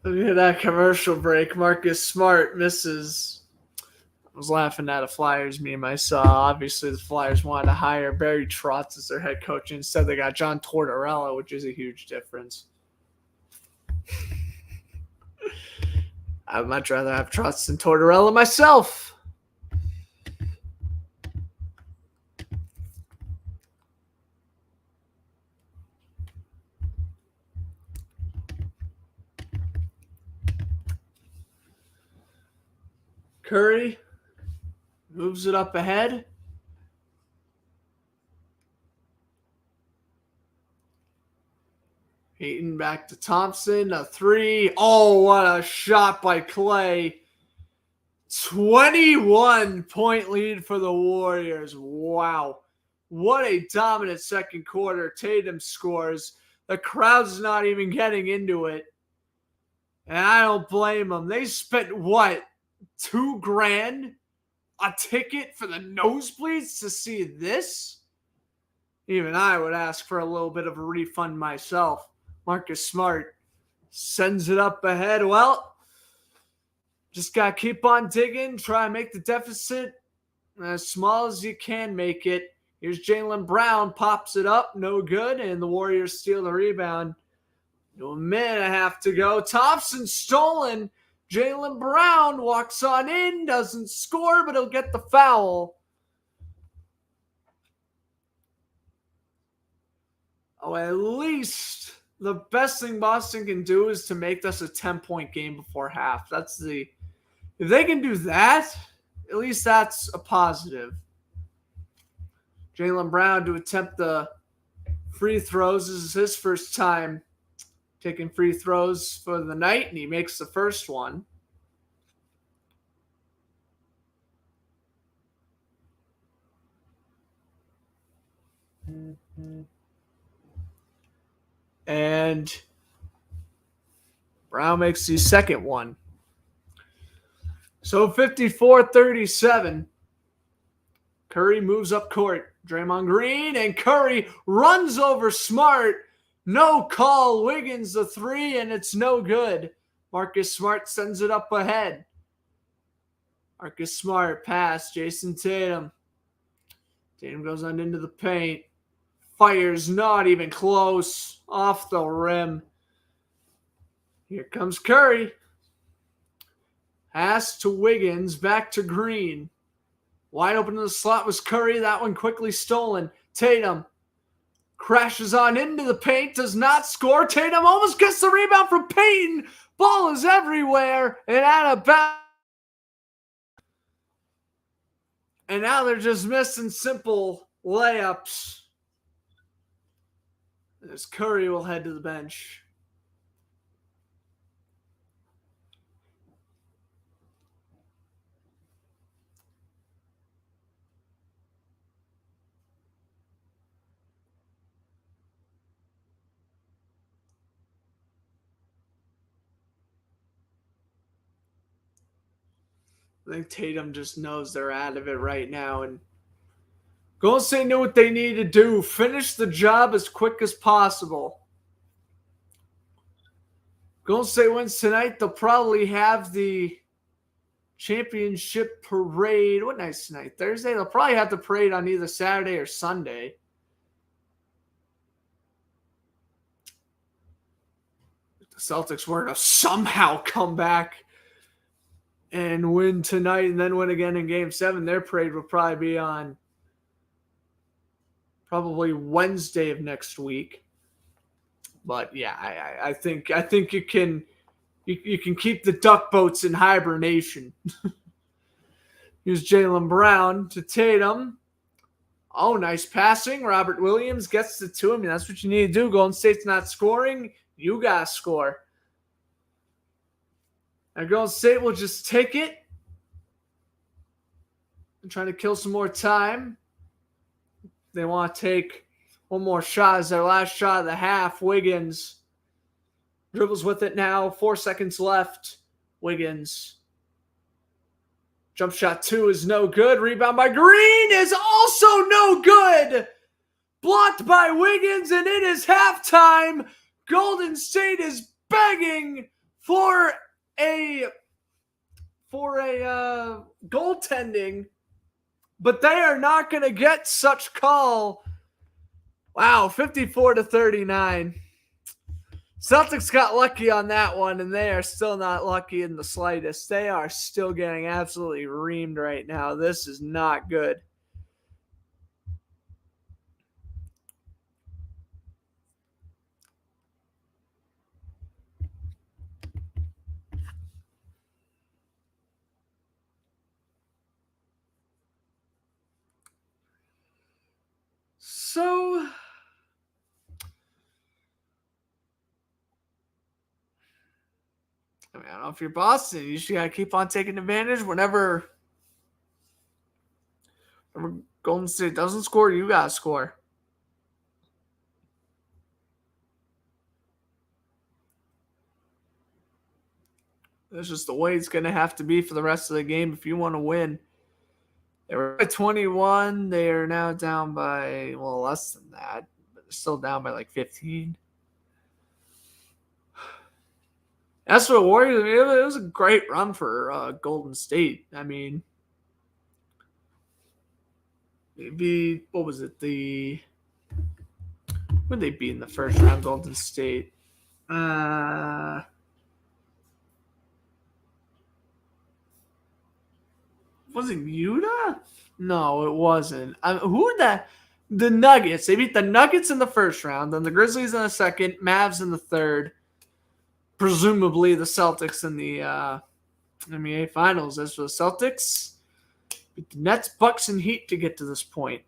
Look at that commercial break. Marcus Smart misses. I was laughing at a Flyers meme I saw. Obviously, the Flyers wanted to hire Barry Trotz as their head coach. Instead, they got John Tortorella, which is a huge difference. I'd much rather have Trotz than Tortorella myself. Curry moves it up ahead. Ayton back to Thompson. A three. Oh, what a shot by Clay. 21-point lead for the Warriors. Wow. What a dominant second quarter. Tatum scores. The crowd's not even getting into it. And I don't blame them. They spent what? $2,000 a ticket for the nosebleeds to see this? Even I would ask for a little bit of a refund myself. Marcus Smart sends it up ahead. Well, just got to keep on digging, try and make the deficit as small as you can make it. Here's Jaylen Brown, pops it up, no good, and the Warriors steal the rebound. A minute and a half to go. Thompson stolen. Jaylen Brown walks on in, doesn't score, but he'll get the foul. Oh, at least the best thing Boston can do is to make this a 10-point game before half. If they can do that, at least that's a positive. Jaylen Brown to attempt the free throws. This is his first time taking free throws for the night, and he makes the first one. And Brown makes the second one. So 54-37. Curry moves up court. Draymond Green and Curry runs over Smart. No call. Wiggins the three, and it's no good. Marcus Smart sends it up ahead. Marcus Smart pass. Jason Tatum. Tatum goes on into the paint. Fires not even close. Off the rim. Here comes Curry. Pass to Wiggins. Back to Green. Wide open in the slot was Curry. That one quickly stolen. Tatum crashes on into the paint. Does not score. Tatum almost gets the rebound from Payton. Ball is everywhere and out of bounds. And now they're just missing simple layups. As Curry will head to the bench. I think Tatum just knows they're out of it right now. And Golden State knew what they needed to do. Finish the job as quick as possible. Golden State wins tonight. They'll probably have the championship parade. What night's tonight? Thursday? They'll probably have the parade on either Saturday or Sunday. If the Celtics were to somehow come back and win tonight and then win again in Game 7, their parade will probably be on probably Wednesday of next week. But yeah, I think you can keep the duck boats in hibernation. Here's Jaylen Brown to Tatum. Oh, nice passing. Robert Williams gets it to him. And that's what you need to do. Golden State's not scoring. You got to score. And Golden State will just take it and try to kill some more time. They want to take one more shot as their last shot of the half. Wiggins dribbles with it now. 4 seconds left. Wiggins. Jump shot 2 is no good. Rebound by Green is also no good. Blocked by Wiggins, and it is halftime. Golden State is begging for a goaltending, but they are not going to get such call. Wow, 54-39. Celtics got lucky on that one, and they are still not lucky in the slightest. They are still getting absolutely reamed right now. This is not good. So I mean, I don't know if you're Boston. You just got to keep on taking advantage whenever Golden State doesn't score, you got to score. That's just the way it's going to have to be for the rest of the game if you want to win. They were at 21. They are now down by, well, less than that, but they're still down by like 15. That's what Warriors. It was a great run for Golden State. I mean, maybe what was it? Would they be in the first round? Golden State. Was it Utah? No, it wasn't. Who that? The Nuggets. They beat the Nuggets in the first round, then the Grizzlies in the second, Mavs in the third. Presumably the Celtics in the NBA Finals. As for the Celtics, beat the Nets, Bucks, and Heat to get to this point.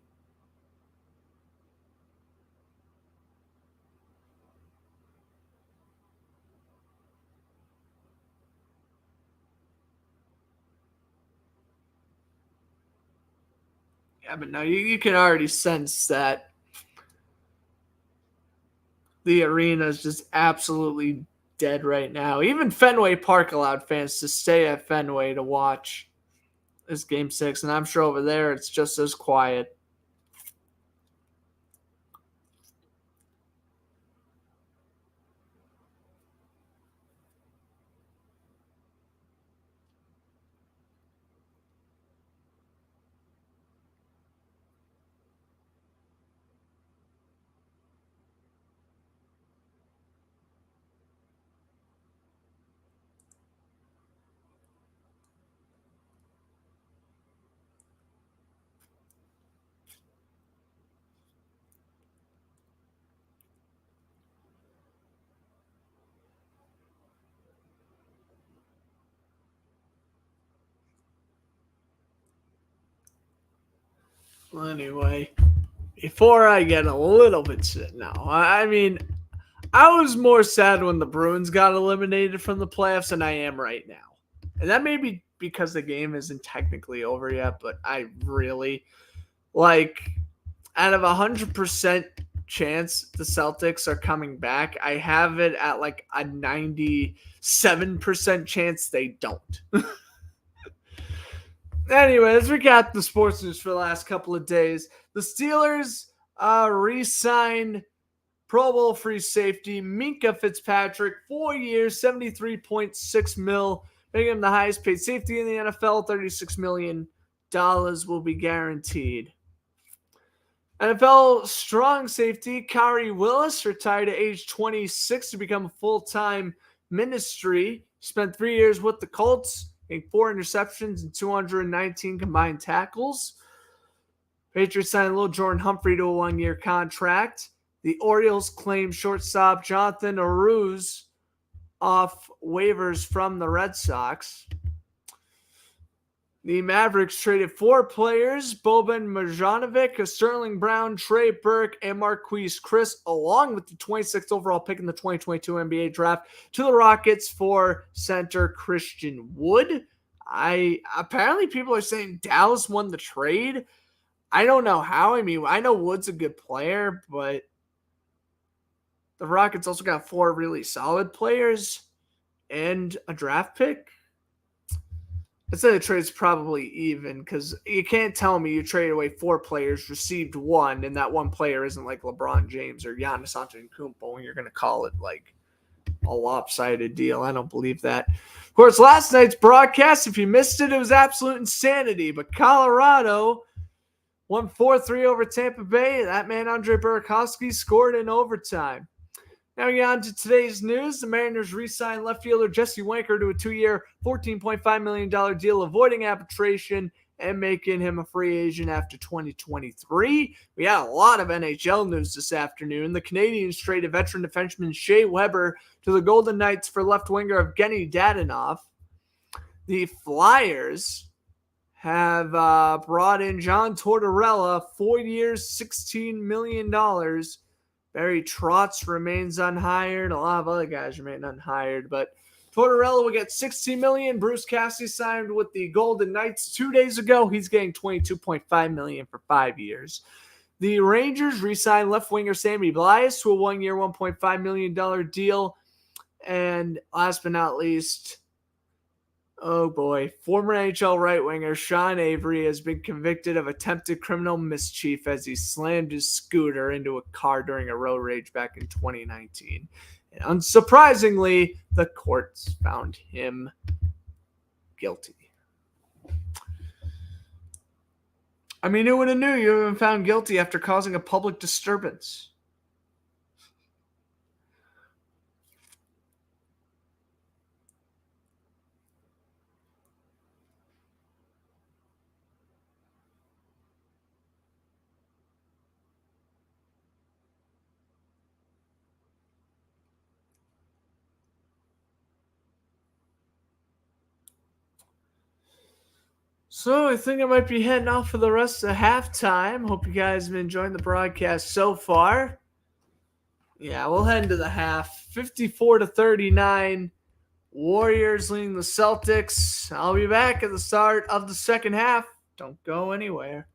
Yeah, but now you can already sense that the arena is just absolutely dead right now. Even Fenway Park allowed fans to stay at Fenway to watch this Game 6, and I'm sure over there it's just as quiet. Well, anyway, before I get a little bit sick now, I mean, I was more sad when the Bruins got eliminated from the playoffs than I am right now. And that may be because the game isn't technically over yet, but I really, like, out of 100% chance the Celtics are coming back, I have it at like a 97% chance they don't. Anyway, let's recap the sports news for the last couple of days. The Steelers re-signed Pro Bowl free safety Minkah Fitzpatrick, 4 years, $73.6 million, making him the highest paid safety in the NFL. $36 million will be guaranteed. NFL strong safety Kari Willis retired at age 26 to become a full-time ministry. Spent 3 years with the Colts, made 4 interceptions and 219 combined tackles. Patriots signed Lil Jordan Humphrey to a 1-year contract. The Orioles claimed shortstop Jonathan Aruz off waivers from the Red Sox. The Mavericks traded 4 players, Boban Marjanovic, Sterling Brown, Trey Burke, and Marquise Chris, along with the 26th overall pick in the 2022 NBA draft, to the Rockets for center Christian Wood. Apparently people are saying Dallas won the trade. I don't know how. I mean, I know Wood's a good player, but the Rockets also got 4 really solid players and a draft pick. I'd say the trade's probably even because you can't tell me you traded away 4 players, received 1, and that 1 player isn't like LeBron James or Giannis Antetokounmpo, and you're going to call it like a lopsided deal. I don't believe that. Of course, last night's broadcast, if you missed it, it was absolute insanity, but Colorado won 4-3 over Tampa Bay. That man, Andre Burakovsky, scored in overtime. Now we get on to today's news. The Mariners re-signed left fielder Jesse Winker to a 2-year, $14.5 million deal, avoiding arbitration and making him a free agent after 2023. We had a lot of NHL news this afternoon. The Canadiens traded veteran defenseman Shea Weber to the Golden Knights for left winger Evgeny Dadonov. The Flyers have brought in John Tortorella, 4 years, $16 million. Barry Trotz remains unhired. A lot of other guys remain unhired, but Tortorella will get $16 million. Bruce Cassidy signed with the Golden Knights 2 days ago. He's getting $22.5 million for 5 years. The Rangers re-signed left winger Sammy Blais to a 1-year, $1.5 million deal. And last but not least, oh boy, former NHL right winger Sean Avery has been convicted of attempted criminal mischief as he slammed his scooter into a car during a road rage back in 2019. And unsurprisingly, the courts found him guilty. I mean, who would have knew you have been found guilty after causing a public disturbance? So I think I might be heading off for the rest of halftime. Hope you guys have been enjoying the broadcast so far. Yeah, we'll head into the half. 54-39. Warriors leading the Celtics. I'll be back at the start of the second half. Don't go anywhere.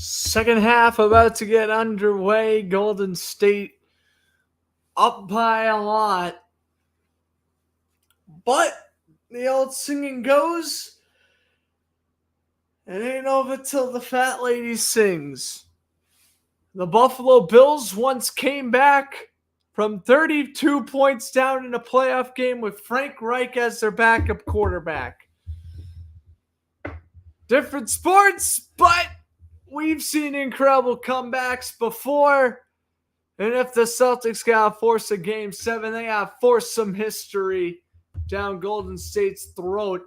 Second half about to get underway. Golden State up by a lot. But the old singing goes, it ain't over till the fat lady sings. The Buffalo Bills once came back from 32 points down in a playoff game with Frank Reich as their backup quarterback. Different sports, but we've seen incredible comebacks before. And if the Celtics gotta force a game 7, they gotta force some history down Golden State's throat.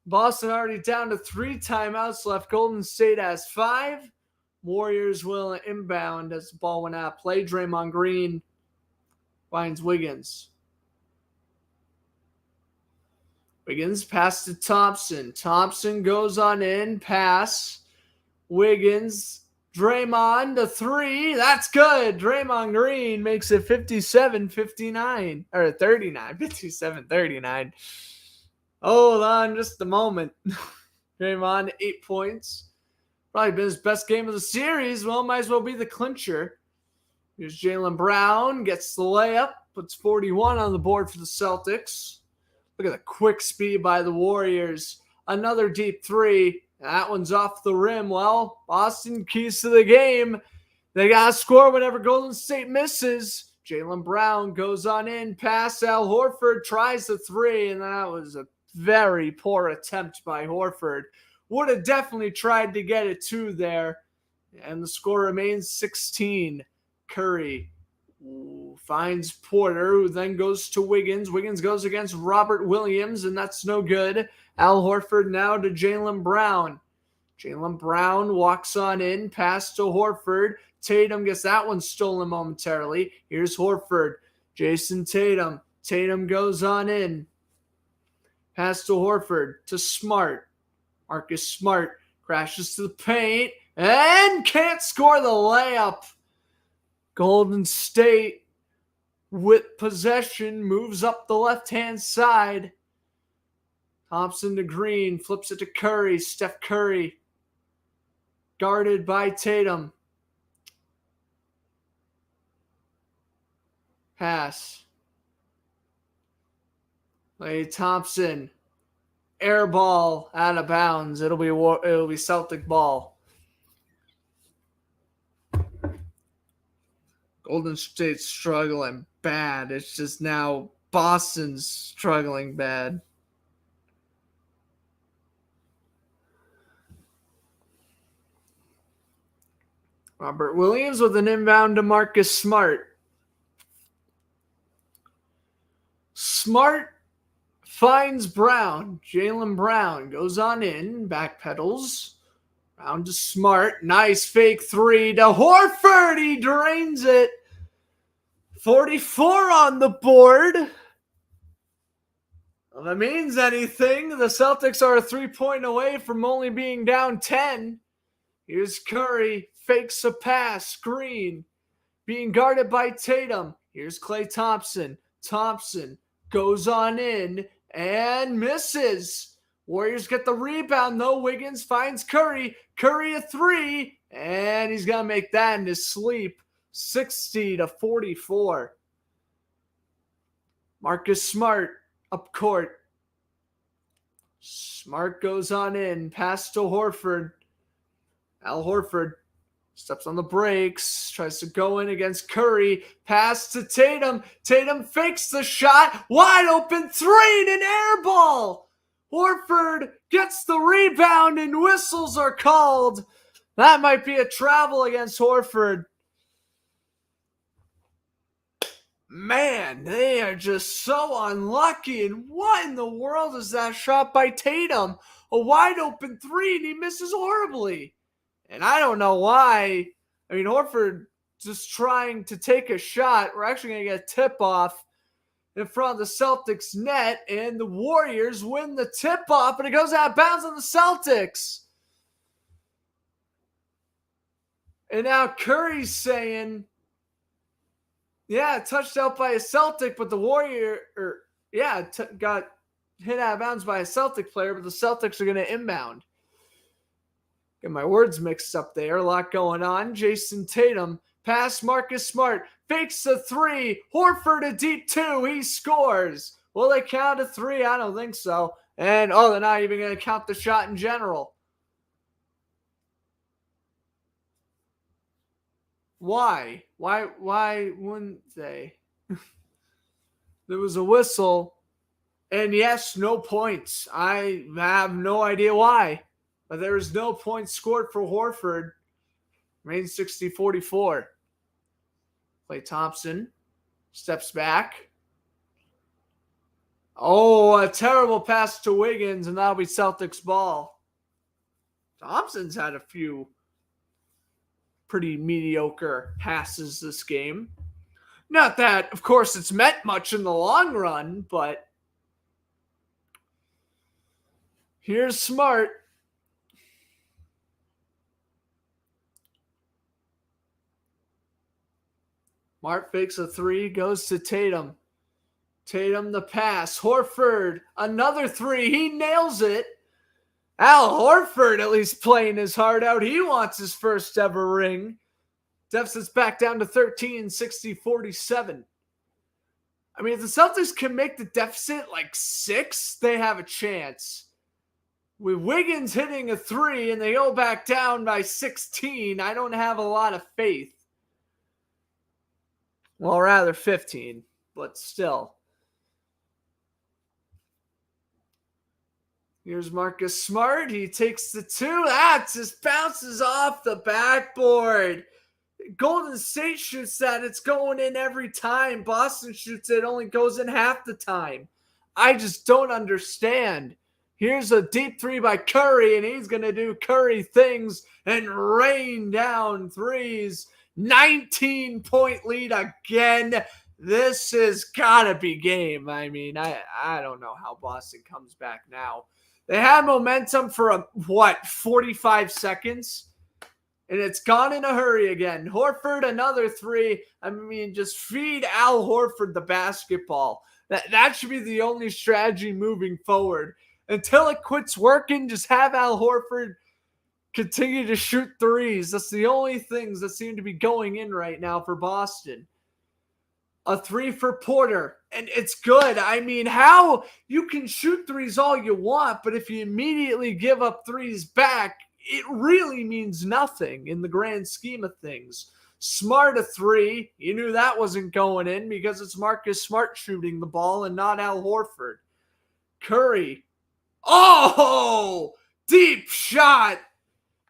Boston already down to 3 timeouts left. Golden State has 5. Warriors will inbound as the ball went out of play. Draymond Green finds Wiggins. Wiggins pass to Thompson. Thompson goes on in. Pass. Wiggins. Draymond to 3. That's good. Draymond Green makes it 57-59. Or 39. 57-39. Hold on just a moment. Draymond, 8 points. Probably been his best game of the series. Well, might as well be the clincher. Here's Jaylen Brown. Gets the layup. Puts 41 on the board for the Celtics. Look at the quick speed by the Warriors. Another deep 3. That one's off the rim. Well, Boston keys to the game. They got to score whenever Golden State misses. Jaylen Brown goes on in. Pass. Al Horford tries the 3, and that was a very poor attempt by Horford. Would have definitely tried to get it 2 there. And the score remains 16. Curry finds Porter, who then goes to Wiggins. Wiggins goes against Robert Williams, and that's no good. Al Horford now to Jaylen Brown. Jaylen Brown walks on in, pass to Horford. Tatum gets that one stolen momentarily. Here's Horford. Jason Tatum. Tatum goes on in. Pass to Horford to Smart. Marcus Smart crashes to the paint and can't score the layup. Golden State with possession moves up the left-hand side. Thompson to Green, flips it to Curry. Steph Curry guarded by Tatum. Pass. Klay Thompson. Air ball out of bounds. It'll be Celtic ball. Golden State's struggling bad. It's just now Boston's struggling bad. Robert Williams with an inbound to Marcus Smart. Smart finds Brown. Jaylen Brown goes on in, backpedals. Round to Smart. Nice fake 3 to Horford. He drains it. 44 on the board. Well, that means anything. The Celtics are a 3-point away from only being down 10. Here's Curry. Fakes a pass. Green. Being guarded by Tatum. Here's Klay Thompson. Thompson goes on in and misses. Warriors get the rebound, though. Wiggins finds Curry. Curry a 3, and he's going to make that in his sleep. 60-44. Marcus Smart up court. Smart goes on in. Pass to Horford. Al Horford steps on the brakes. Tries to go in against Curry. Pass to Tatum. Tatum fakes the shot. Wide open 3 and an air ball. Horford gets the rebound and whistles are called. That might be a travel against Horford. Man, they are just so unlucky. And what in the world is that shot by Tatum? A wide open 3 and he misses horribly. And I don't know why. I mean, Horford just trying to take a shot. We're actually going to get a tip-off in front of the Celtics net, and the Warriors win the tip-off, and it goes out of bounds on the Celtics. And now Curry's saying, yeah, touched out by a Celtic, but the Warrior, got hit out of bounds by a Celtic player, but the Celtics are going to inbound. Get my words mixed up there. A lot going on. Jason Tatum, pass Marcus Smart, fakes a three. Horford a deep two. He scores. Will they count a three? I don't think so. And oh, they're not even going to count the shot in general. Why? Why wouldn't they? There was a whistle. And yes, no points. I have no idea why. But there is no points scored for Horford. Remains 60-44. Klay Thompson steps back. Oh, a terrible pass to Wiggins, and that'll be Celtics ball. Thompson's had a few pretty mediocre passes this game. Not that, of course, it's meant much in the long run, but here's Smart. Smart fakes a three, goes to Tatum. Tatum the pass. Horford, another three. He nails it. Al Horford at least playing his heart out. He wants his first ever ring. Deficit's back down to 13, 60-47. I mean, if the Celtics can make the deficit like 6, they have a chance. With Wiggins hitting a three and they go back down by 16, I don't have a lot of faith. Well, rather 15, but still. Here's Marcus Smart. He takes the two. That just bounces off the backboard. Golden State shoots that. It's going in every time. Boston shoots it. Only goes in half the time. I just don't understand. Here's a deep three by Curry, and he's going to do Curry things and rain down threes. 19-point lead again. This has got to be game. I mean, I don't know how Boston comes back now. They had momentum for 45 seconds? And it's gone in a hurry again. Horford, another three. I mean, just feed Al Horford the basketball. That should be the only strategy moving forward. Until it quits working, just have Al Horford continue to shoot threes. That's the only things that seem to be going in right now for Boston. A three for Porter, and it's good. I mean, how you can shoot threes all you want, but if you immediately give up threes back, it really means nothing in the grand scheme of things. Smart a three. You knew that wasn't going in because it's Marcus Smart shooting the ball and not Al Horford. Curry. Oh, deep shot.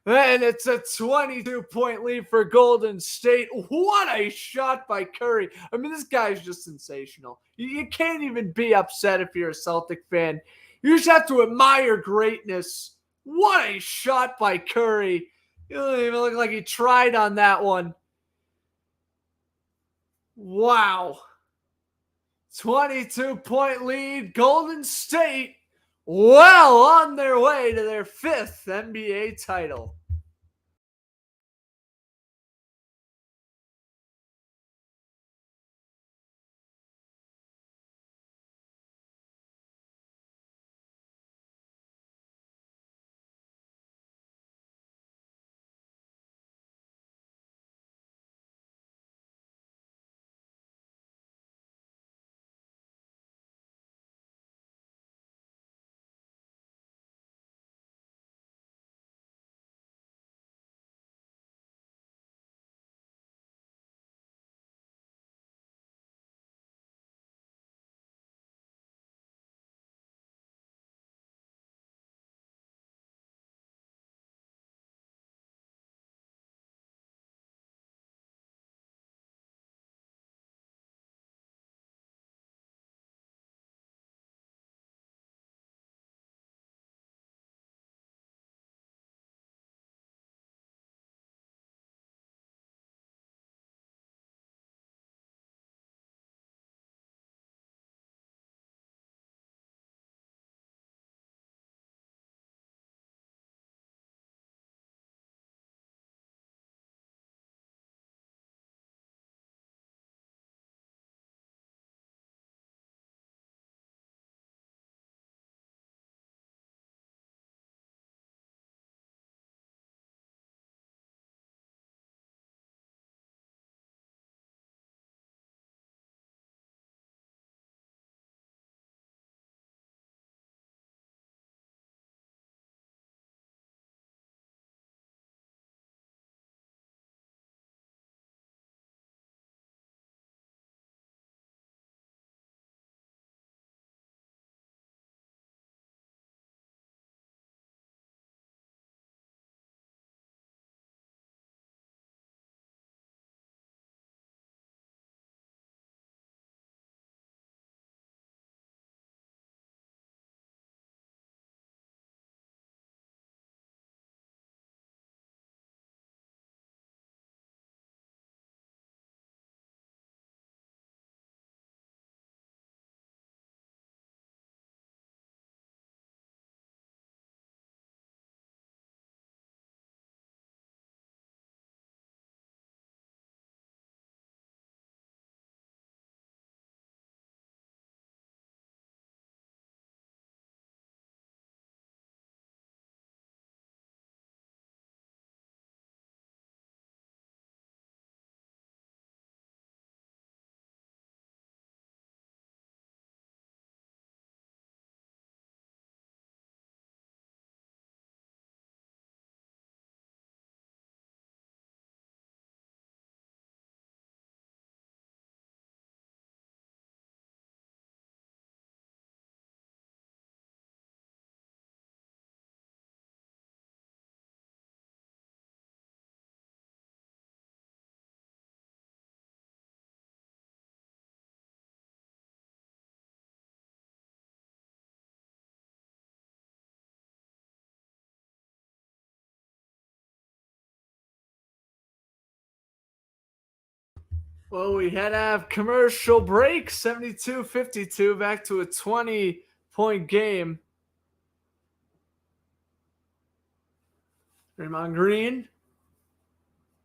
And it's a 22-point lead for Golden State. What a shot by Curry. I mean, this guy's just sensational. You can't even be upset if you're a Celtic fan. You just have to admire greatness. What a shot by Curry. He doesn't even look like he tried on that one. Wow. 22-point lead. Golden State well on their way to their 5th NBA title. Well, we had to have commercial break, 72-52, back to a 20-point game. Draymond Green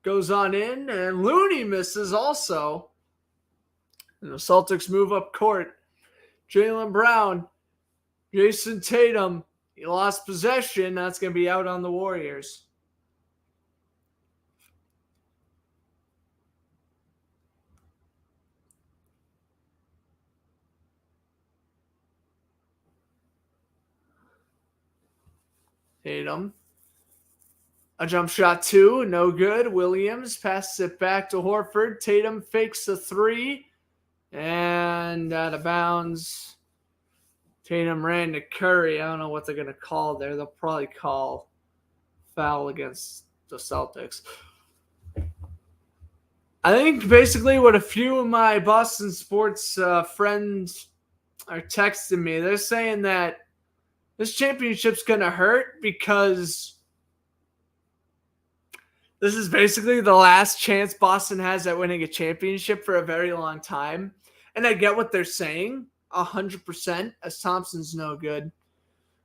goes on in, and Looney misses also. And the Celtics move up court. Jaylen Brown, Jason Tatum, he lost possession. That's going to be out on the Warriors. Tatum. A jump shot two, no good. Williams passes it back to Horford. Tatum fakes the three. And out of bounds. Tatum ran to Curry. I don't know what they're going to call there. They'll probably call foul against the Celtics. I think basically what a few of my Boston sports friends are texting me, they're saying that this championship's going to hurt because this is basically the last chance Boston has at winning a championship for a very long time. And I get what they're saying 100%, as Thompson's no good.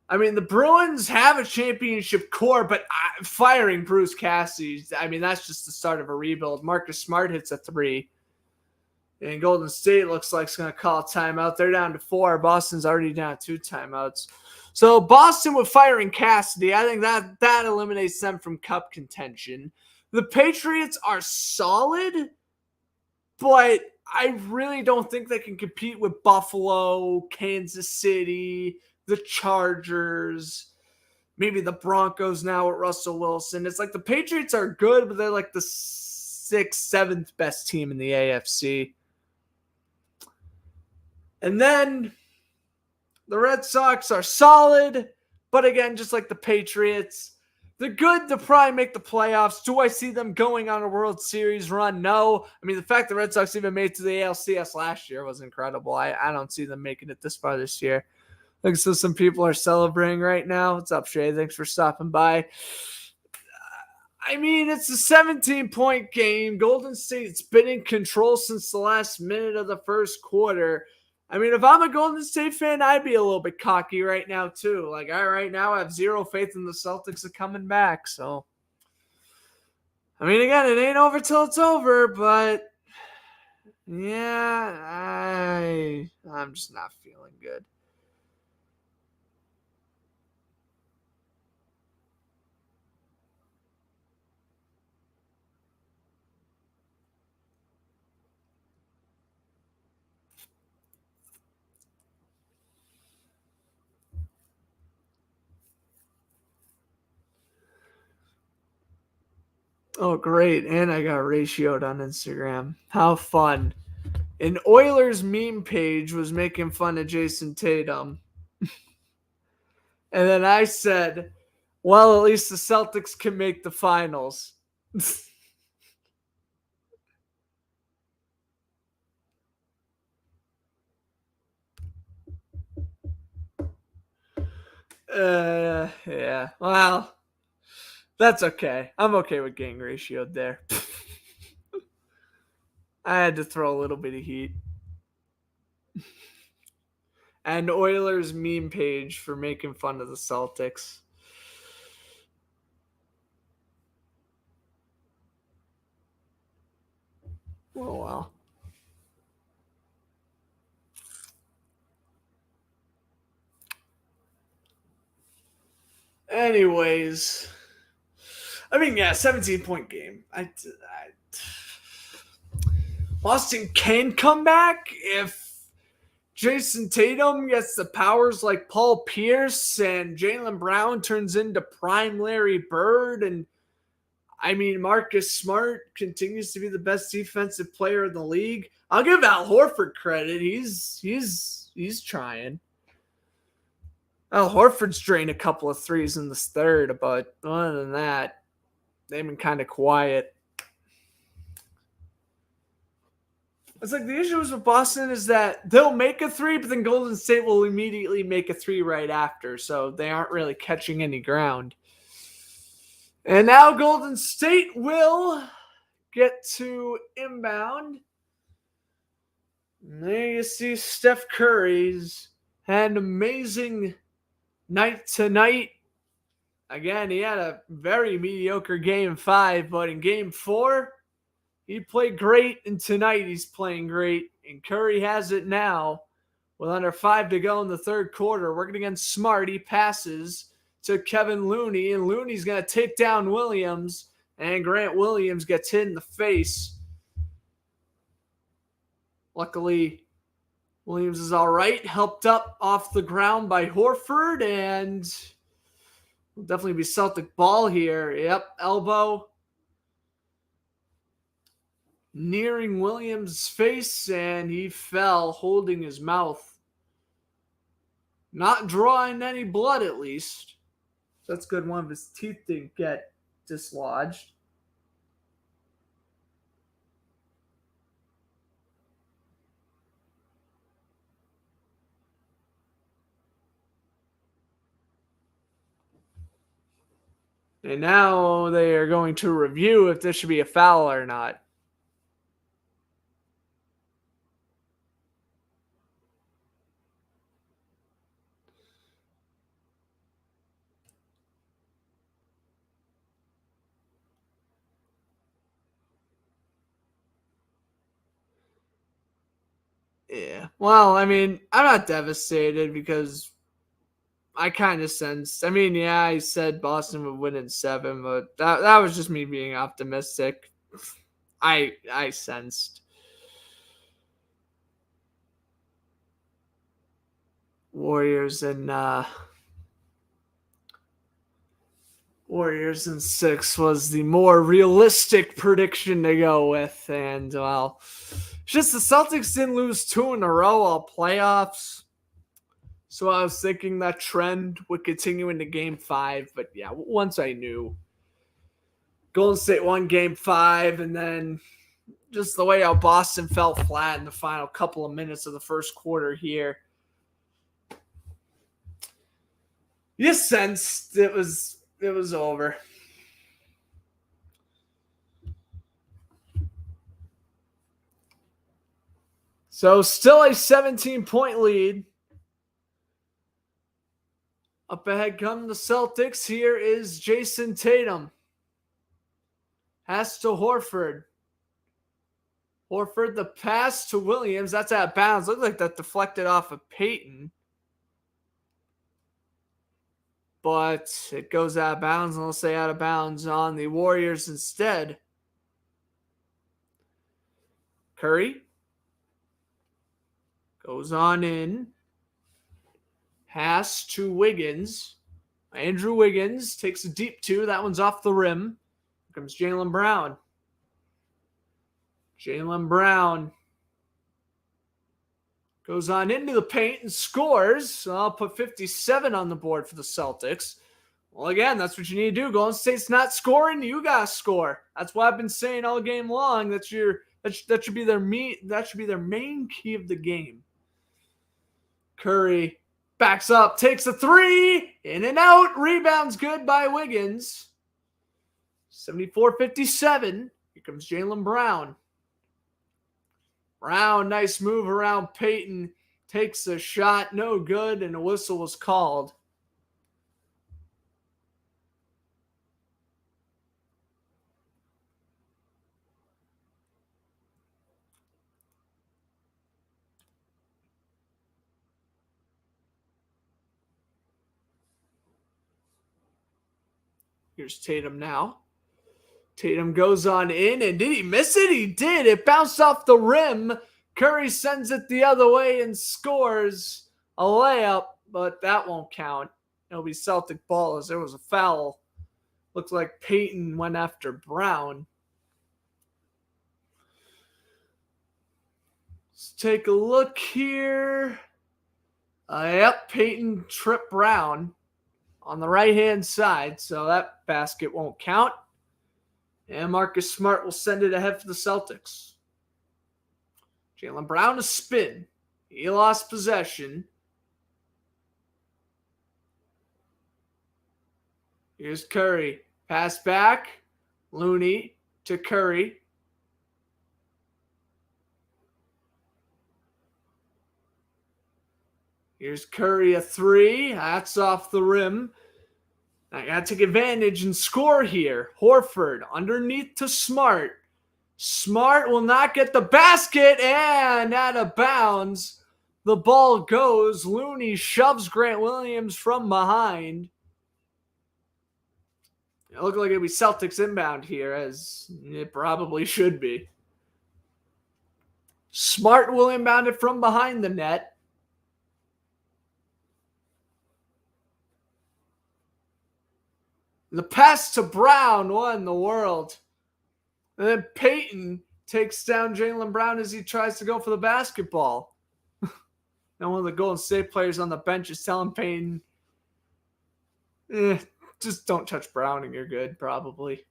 I mean, the Bruins have a championship core, but firing Bruce Cassidy, I mean, that's just the start of a rebuild. Marcus Smart hits a three. And Golden State looks like it's going to call a timeout. They're down to 4. Boston's already down 2 timeouts. So Boston with firing Cassidy, I think that eliminates them from cup contention. The Patriots are solid, but I really don't think they can compete with Buffalo, Kansas City, the Chargers, maybe the Broncos now with Russell Wilson. It's like the Patriots are good, but they're like the 6th, 7th best team in the AFC. And then the Red Sox are solid, but again, just like the Patriots, they're good to probably make the playoffs. Do I see them going on a World Series run? No. I mean, the fact the Red Sox even made it to the ALCS last year was incredible. I don't see them making it this far this year. Looks so some people are celebrating right now. What's up, Shay? Thanks for stopping by. I mean, it's a 17-point game. Golden State's been in control since the last minute of the first quarter. I mean, if I'm a Golden State fan, I'd be a little bit cocky right now, too. Like, right now, I have zero faith in the Celtics are coming back. So, I mean, again, it ain't over till it's over, but yeah, I'm just not feeling good. Oh, great. And I got ratioed on Instagram. How fun. An Oilers meme page was making fun of Jason Tatum. And then I said, well, at least the Celtics can make the finals. Yeah. Well, that's okay. I'm okay with getting ratioed there. I had to throw a little bit of heat. And Oilers meme page for making fun of the Celtics. Oh, well. Anyways, I mean, yeah, 17-point game. Boston can come back if Jason Tatum gets the powers like Paul Pierce and Jaylen Brown turns into prime Larry Bird. And I mean, Marcus Smart continues to be the best defensive player in the league. I'll give Al Horford credit. He's trying. Al Horford's drained a couple of threes in this third, but other than that, they've been kind of quiet. It's like the issue with Boston is that they'll make a three, but then Golden State will immediately make a three right after, so they aren't really catching any ground. And now Golden State will get to inbound. And there you see Steph Curry's had an amazing night tonight. Again, he had a very mediocre game 5, but in game 4, he played great, and tonight he's playing great. And Curry has it now with under 5 to go in the third quarter. Working against Smart, he passes to Kevin Looney, and Looney's going to take down Williams, and Grant Williams gets hit in the face. Luckily, Williams is all right, helped up off the ground by Horford, and will definitely be Celtic ball here. Yep, elbow nearing Williams' face, and he fell holding his mouth. Not drawing any blood, at least. So that's good. One of his teeth didn't get dislodged. And now they are going to review if this should be a foul or not. Yeah. Well, I mean, I'm not devastated because I kind of sensed. I mean, yeah, I said Boston would win in 7, but that was just me being optimistic. I sensed Warriors and Warriors in 6 was the more realistic prediction to go with, and well, just the Celtics didn't lose 2 in a row all playoffs. So I was thinking that trend would continue into game 5. But yeah, once I knew Golden State won game 5, and then just the way how Boston fell flat in the final couple of minutes of the first quarter here, you sensed it was over. So still a 17-point lead. Up ahead come the Celtics. Here is Jason Tatum. Pass to Horford. Horford, the pass to Williams. That's out of bounds. Looked like that deflected off of Peyton. But it goes out of bounds, and they'll say out of bounds on the Warriors instead. Curry goes on in. Pass to Wiggins. Andrew Wiggins takes a deep 2. That one's off the rim. Here comes Jaylen Brown. Jaylen Brown goes on into the paint and scores. So I'll put 57 on the board for the Celtics. Well, again, that's what you need to do. Golden State's not scoring. You gotta score. That's what I've been saying all game long. That should be their main key of the game. Curry backs up, takes a 3, in and out, rebounds good by Wiggins. 74-57. Here comes Jaylen Brown. Brown, nice move around Peyton. Takes a shot, no good, and a whistle was called. Here's Tatum now. Tatum goes on in, and did he miss it? He did. It bounced off the rim. Curry sends it the other way and scores a layup, but that won't count. It'll be Celtic ball as there was a foul. Looks like Peyton went after Brown. Let's take a look here. Yep, Peyton tripped Brown on the right-hand side, so that basket won't count. And Marcus Smart will send it ahead for the Celtics. Jaylen Brown a spin. He lost possession. Here's Curry. Pass back. Looney to Curry. Here's Curry, a three. That's off the rim. I got to take advantage and score here. Horford underneath to Smart. Smart will not get the basket, and out of bounds. The ball goes. Looney shoves Grant Williams from behind. It looked like it'd be Celtics inbound here, as it probably should be. Smart will inbound it from behind the net. The pass to Brown, what in the world? And then Payton takes down Jaylen Brown as he tries to go for the basketball. Now one of the Golden State players on the bench is telling Payton, just don't touch Brown and you're good, probably.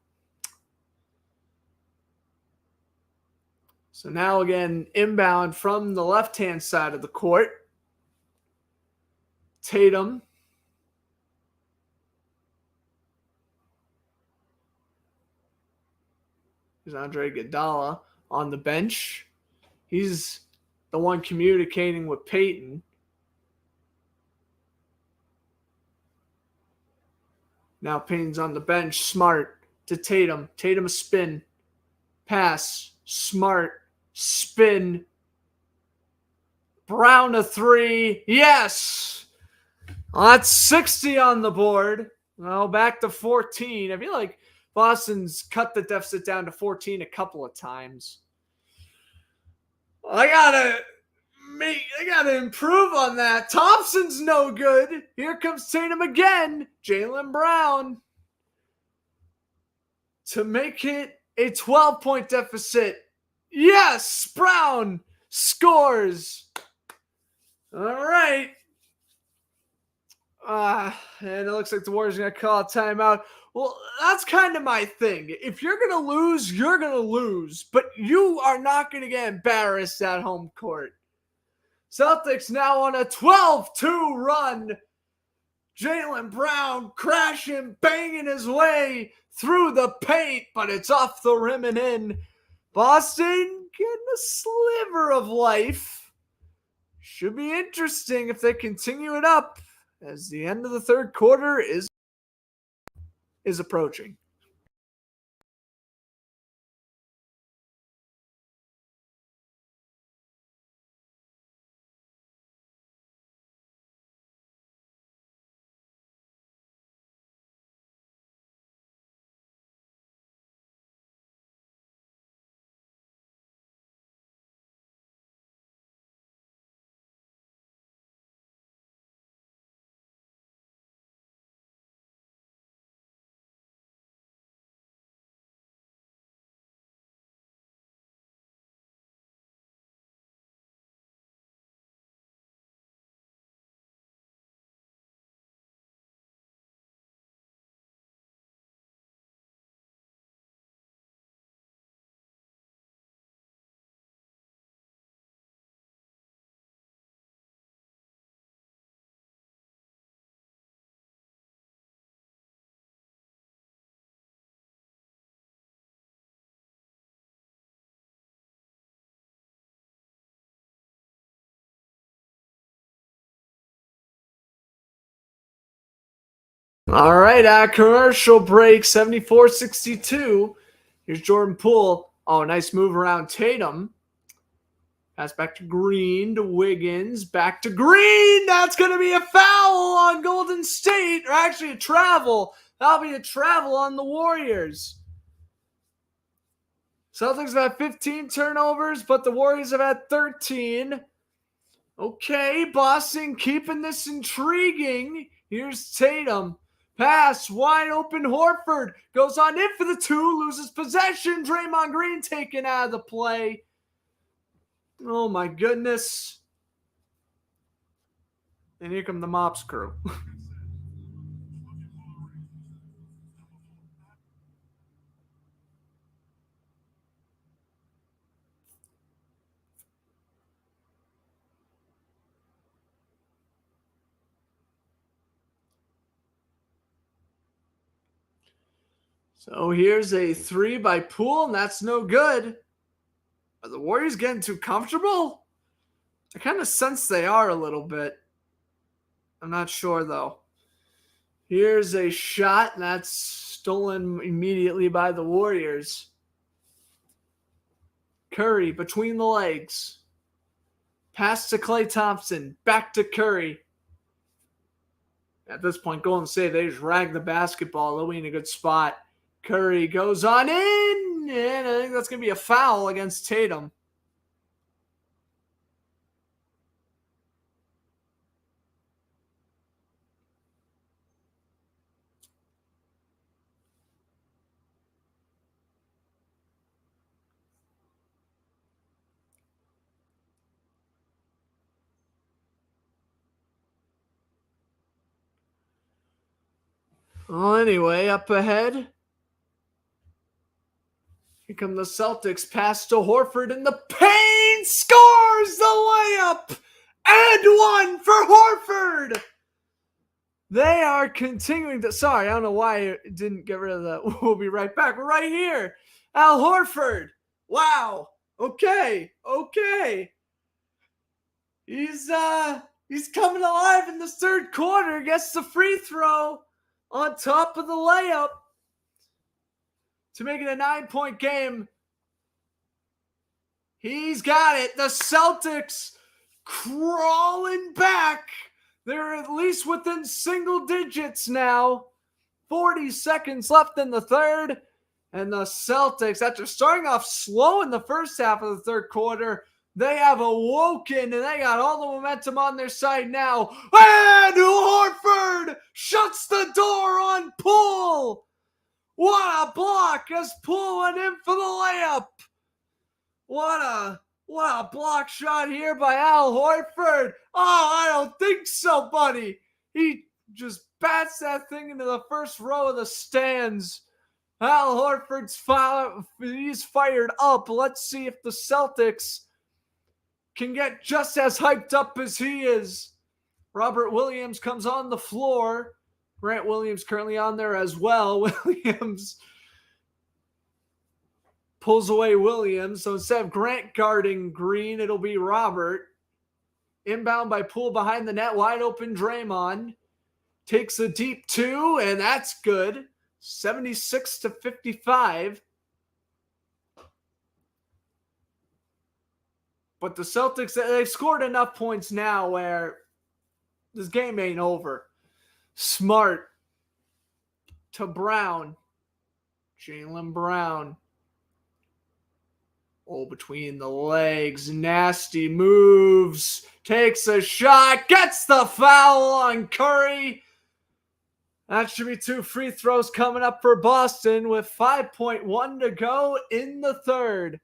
So now again, inbound from the left-hand side of the court. Tatum. There's Andre Iguodala on the bench. He's the one communicating with Payton. Now Payton's on the bench. Smart to Tatum. Tatum a spin. Pass. Smart. Spin. Brown a three. Yes! Well, that's 60 on the board. Well, back to 14. I feel like Boston's cut the deficit down to 14 a couple of times. I gotta improve on that. Thompson's no good. Here comes Tatum again. Jaylen Brown to make it a 12-point deficit. Yes, Brown scores. All right. And it looks like the Warriors are going to call a timeout. Well, that's kind of my thing. If you're going to lose, you're going to lose. But you are not going to get embarrassed at home court. Celtics now on a 12-2 run. Jaylen Brown crashing, banging his way through the paint, but it's off the rim and in. Boston getting a sliver of life. Should be interesting if they continue it up as the end of the third quarter is approaching. All right, commercial break, 74-62. Here's Jordan Poole. Oh, nice move around Tatum. Pass back to Green, to Wiggins, back to Green. That's going to be a foul on Golden State, or actually a travel. That'll be a travel on the Warriors. Celtics have had 15 turnovers, but the Warriors have had 13. Okay, Boston keeping this intriguing. Here's Tatum. Pass, wide open Horford. Goes on in for the two, loses possession. Draymond Green taken out of the play. Oh my goodness. And here come the Mops crew. So here's a three by Poole, and that's no good. Are the Warriors getting too comfortable? I kind of sense they are a little bit. I'm not sure, though. Here's a shot, and that's stolen immediately by the Warriors. Curry between the legs. Pass to Klay Thompson. Back to Curry. At this point, Golden State, they just rag the basketball. They'll be in a good spot. Curry goes on in, and I think that's going to be a foul against Tatum. Well, anyway, up ahead. Here come the Celtics. Pass to Horford in the paint. Scores the layup. And one for Horford. They are continuing to. Sorry, I don't know why it didn't get rid of that. We'll be right back. We're right here. Al Horford. Wow. Okay. He's coming alive in the third quarter. Gets the free throw on top of the layup to make it a 9-point game. He's got it. The Celtics crawling back. They're at least within single digits now. 40 seconds left in the third. And the Celtics, after starting off slow in the first half of the third quarter, they have awoken and they got all the momentum on their side now. And Horford shuts the door on Poole. What a block as Poole went in for the layup. What a block shot here by Al Horford. Oh, I don't think so, buddy. He just bats that thing into the first row of the stands. Al Horford's he's fired up. Let's see if the Celtics can get just as hyped up as he is. Robert Williams comes on the floor. Grant Williams currently on there as well. Williams pulls away Williams. So instead of Grant guarding Green, it'll be Robert. Inbound by Poole behind the net. Wide open Draymond. Takes a deep two, and that's good. 76-55. But the Celtics, they've scored enough points now where this game ain't over. Smart to Brown. Jaylen Brown. Oh, between the legs. Nasty moves. Takes a shot. Gets the foul on Curry. That should be 2 free throws coming up for Boston with 5.1 to go in the third.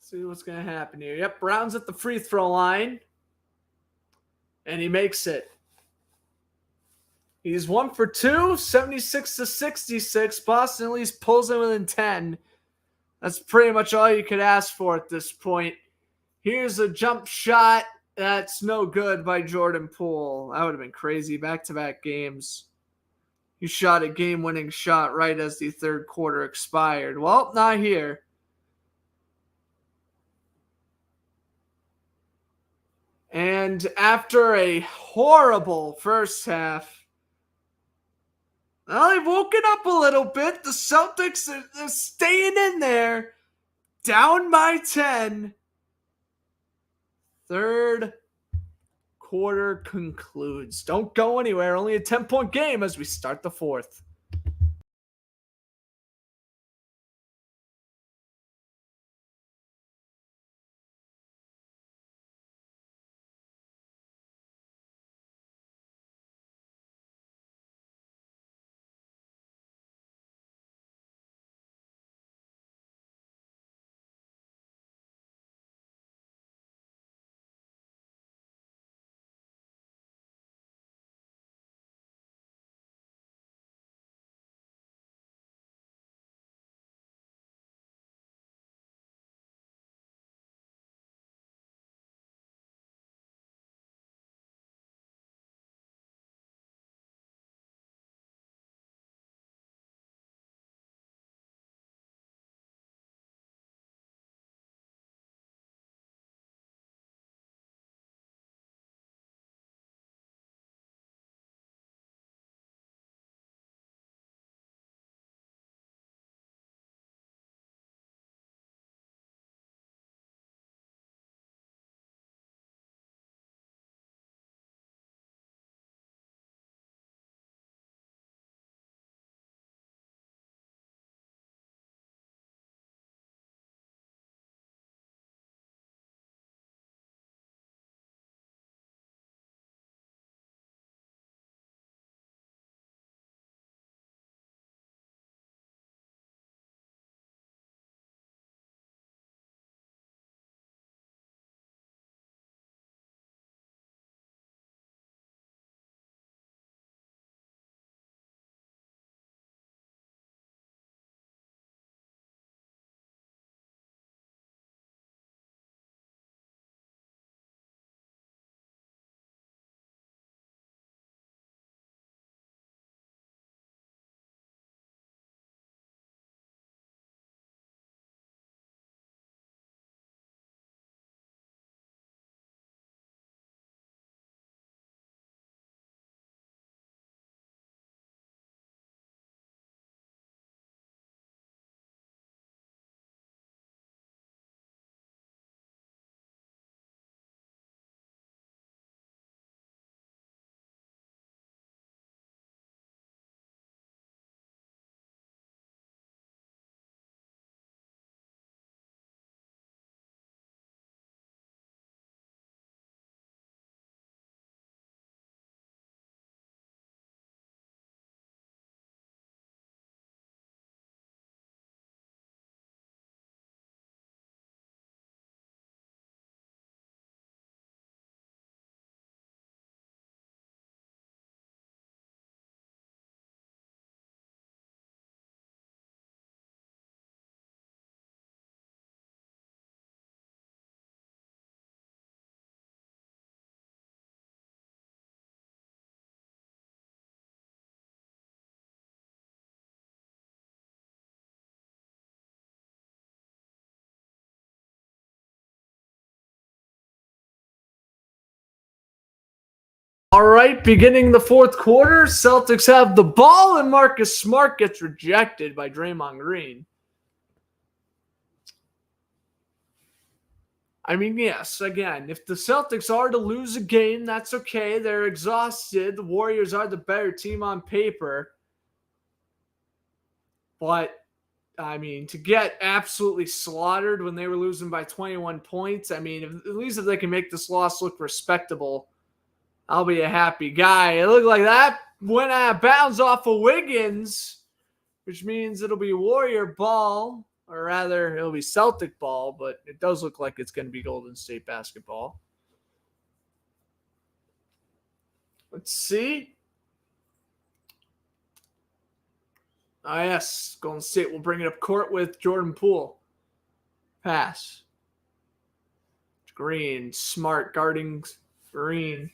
See what's going to happen here. Yep, Brown's at the free throw line. And he makes it. He's 1 for 2, 76-66. Boston at least pulls him within 10. That's pretty much all you could ask for at this point. Here's a jump shot. That's no good by Jordan Poole. That would have been crazy. Back-to-back games. He shot a game-winning shot right as the third quarter expired. Well, not here. And after a horrible first half, well, they've woken up a little bit. The Celtics are staying in there. Down by 10. Third quarter concludes. Don't go anywhere. Only a 10-point game as we start the fourth. All right, beginning the fourth quarter, Celtics have the ball, and Marcus Smart gets rejected by Draymond Green. I mean, yes, again, if the Celtics are to lose a game, that's okay. They're exhausted. The Warriors are the better team on paper. But, I mean, to get absolutely slaughtered when they were losing by 21 points, I mean, at least if they can make this loss look respectable, I'll be a happy guy. It looked like that went out of bounds off of Wiggins, which means it'll be Warrior ball. Or rather, it'll be Celtic ball, but it does look like it's going to be Golden State basketball. Let's see. Yes, Golden State will bring it up court with Jordan Poole. Pass. Green, Smart guarding Green.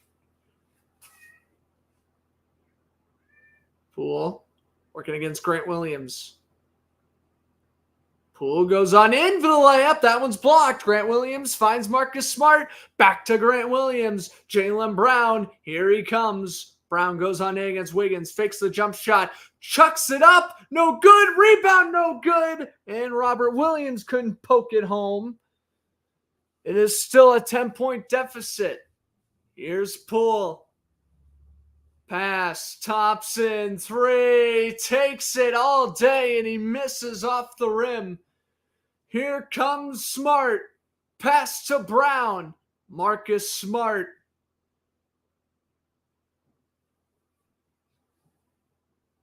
Poole working against Grant Williams. Poole goes on in for the layup. That one's blocked. Grant Williams finds Marcus Smart. Back to Grant Williams. Jaylen Brown. Here he comes. Brown goes on in against Wiggins. Fakes the jump shot. Chucks it up. No good. Rebound. No good. And Robert Williams couldn't poke it home. It is still a 10-point deficit. Here's Poole. Pass. Thompson. Three. Takes it all day and he misses off the rim. Here comes Smart. Pass to Brown. Marcus Smart.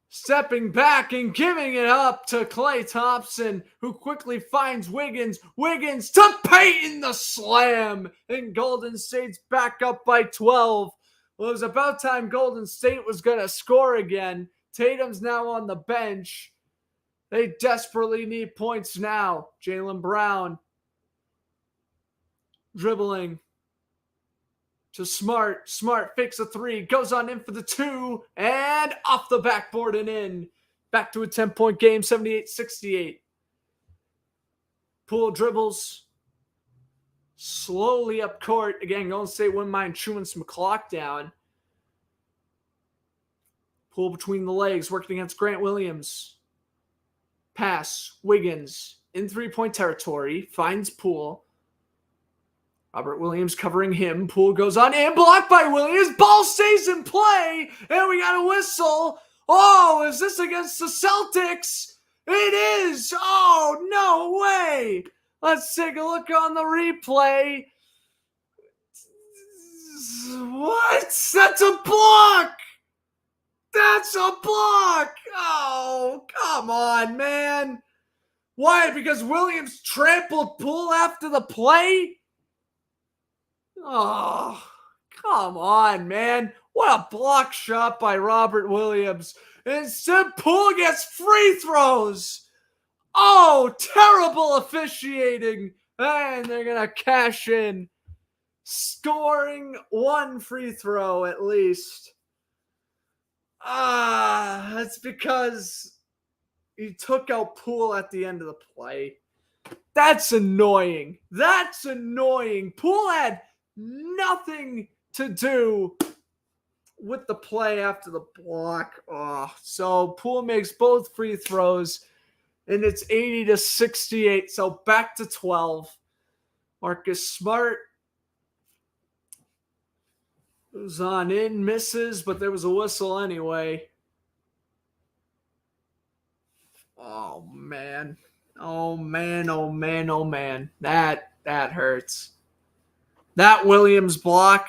Stepping back and giving it up to Klay Thompson, who quickly finds Wiggins. Wiggins to Payton, the slam. And Golden State's back up by 12. Well, it was about time Golden State was going to score again. Tatum's now on the bench. They desperately need points now. Jaylen Brown dribbling to Smart. Smart fakes a three, goes on in for the two, and off the backboard and in. Back to a 10-point game, 78-68. Poole dribbles slowly up court. Again, Golden State wouldn't mind chewing some clock down. Poole between the legs, working against Grant Williams. Pass, Wiggins in three-point territory, finds Poole. Robert Williams covering him. Poole goes on in, blocked by Williams. Ball stays in play, and we got a whistle. Oh, is this against the Celtics? It is. Oh, no way. Let's take a look on the replay. What? That's a block. That's a block! Oh, come on, man. Why? Because Williams trampled Poole after the play? Oh, come on, man. What a block shot by Robert Williams. Instead, Poole gets free throws. Oh, terrible officiating. And they're going to cash in, scoring one free throw at least. That's because he took out Poole at the end of the play. That's annoying. That's annoying. Poole had nothing to do with the play after the block. So Poole makes both free throws, and it's 80-68. So back to 12. Marcus Smart goes on in, misses, but there was a whistle anyway. Oh, man. Oh, man, oh, man, oh, man. That hurts. That Williams block.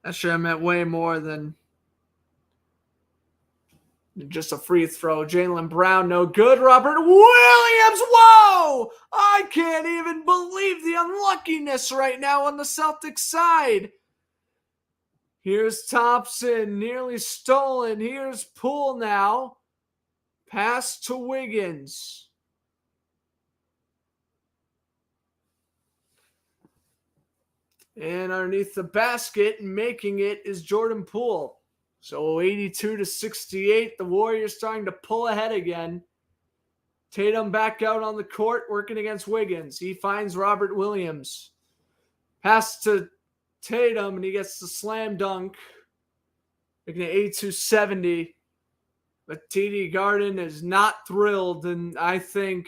That should have meant way more than just a free throw. Jaylen Brown, no good. Robert Williams, whoa! I can't even believe the unluckiness right now on the Celtics side. Here's Thompson, nearly stolen. Here's Poole now. Pass to Wiggins. And underneath the basket, making it is Jordan Poole. So 82-68, the Warriors starting to pull ahead again. Tatum back out on the court working against Wiggins. He finds Robert Williams. Pass to Tatum, and he gets the slam dunk, making it 82-70. But TD Garden is not thrilled, and I think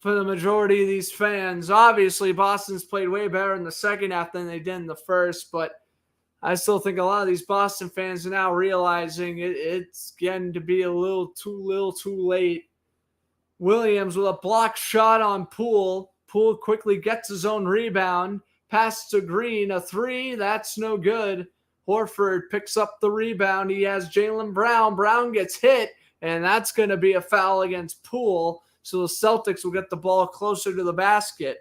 for the majority of these fans, obviously Boston's played way better in the second half than they did in the first, but I still think a lot of these Boston fans are now realizing it's getting to be a little too late. Williams with a block shot on Poole. Poole quickly gets his own rebound. Pass to Green, a three, that's no good. Horford picks up the rebound. He has Jaylen Brown. Brown gets hit, and that's going to be a foul against Poole. So the Celtics will get the ball closer to the basket.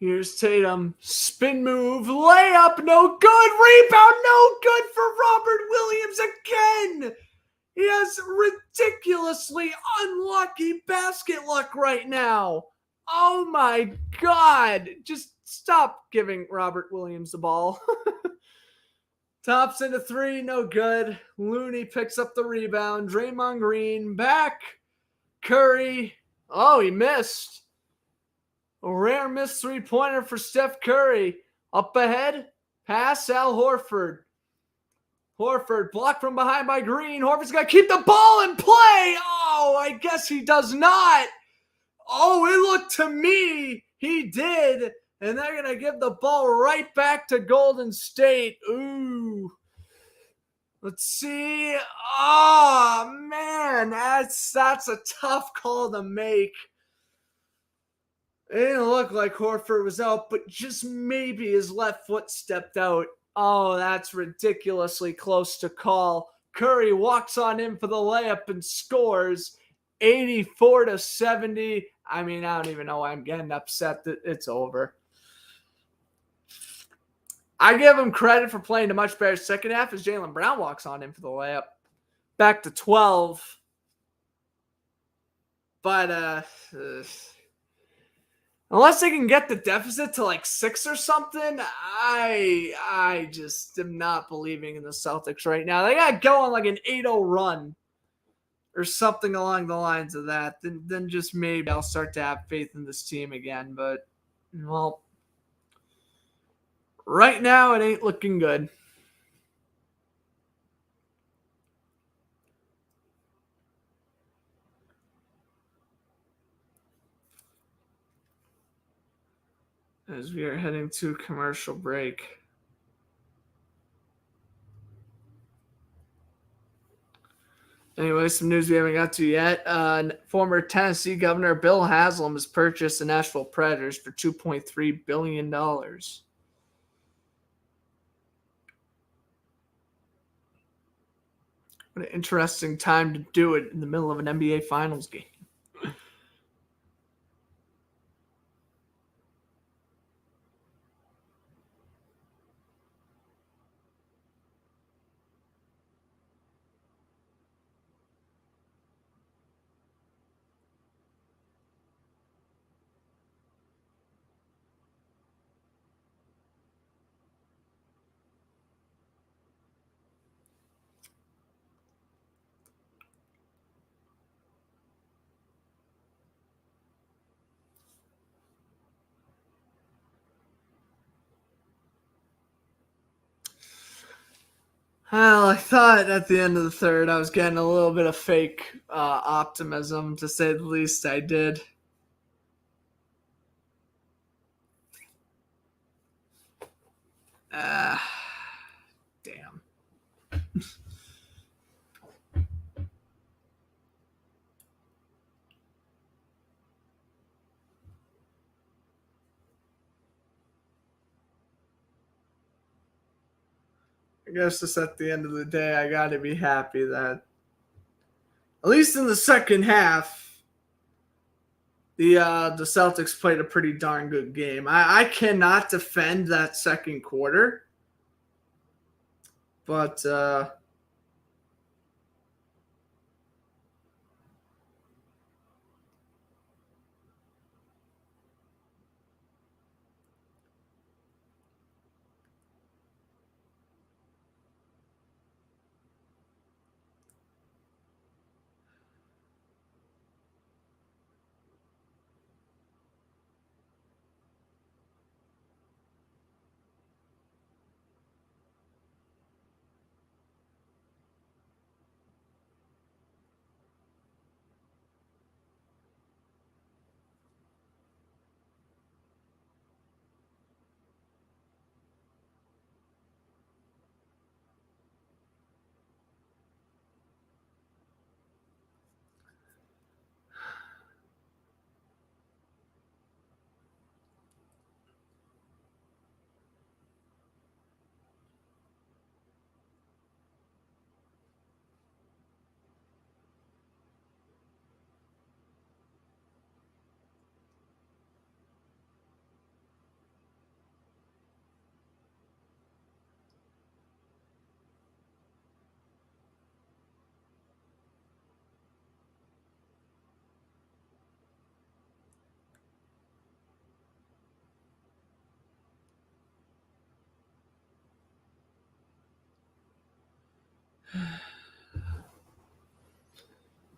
Here's Tatum. Spin move. Layup. No good. Rebound. No good for Robert Williams again. He has ridiculously unlucky basket luck right now. Oh my God. Just stop giving Robert Williams the ball. Thompson a three. No good. Looney picks up the rebound. Draymond Green back. Curry. Oh, he missed. A rare missed three-pointer for Steph Curry. Up ahead, pass Al Horford. Horford blocked from behind by Green. Horford's got to keep the ball in play. Oh, I guess he does not. Oh, it looked to me he did. And they're going to give the ball right back to Golden State. Ooh. Let's see. Oh, man, that's a tough call to make. It didn't look like Horford was out, but just maybe his left foot stepped out. Oh, that's ridiculously close to call. Curry walks on in for the layup and scores 84-70. I mean, I don't even know why I'm getting upset that it's over. I give him credit for playing a much better second half as Jaylen Brown walks on in for the layup. Back to 12. But, unless they can get the deficit to like 6 or something, I just am not believing in the Celtics right now. They got to go on like an 8-0 run or something along the lines of that. Then just maybe I'll start to have faith in this team again. But, well, right now it ain't looking good. As we are heading to commercial break. Anyway, some news we haven't got to yet. Former Tennessee Governor Bill Haslam has purchased the Nashville Predators for $2.3 billion. What an interesting time to do it in the middle of an NBA Finals game. Well, I thought at the end of the third I was getting a little bit of fake optimism, to say the least. I did. Damn. I guess just at the end of the day, I got to be happy that, at least in the second half, The Celtics played a pretty darn good game. I cannot defend that second quarter, but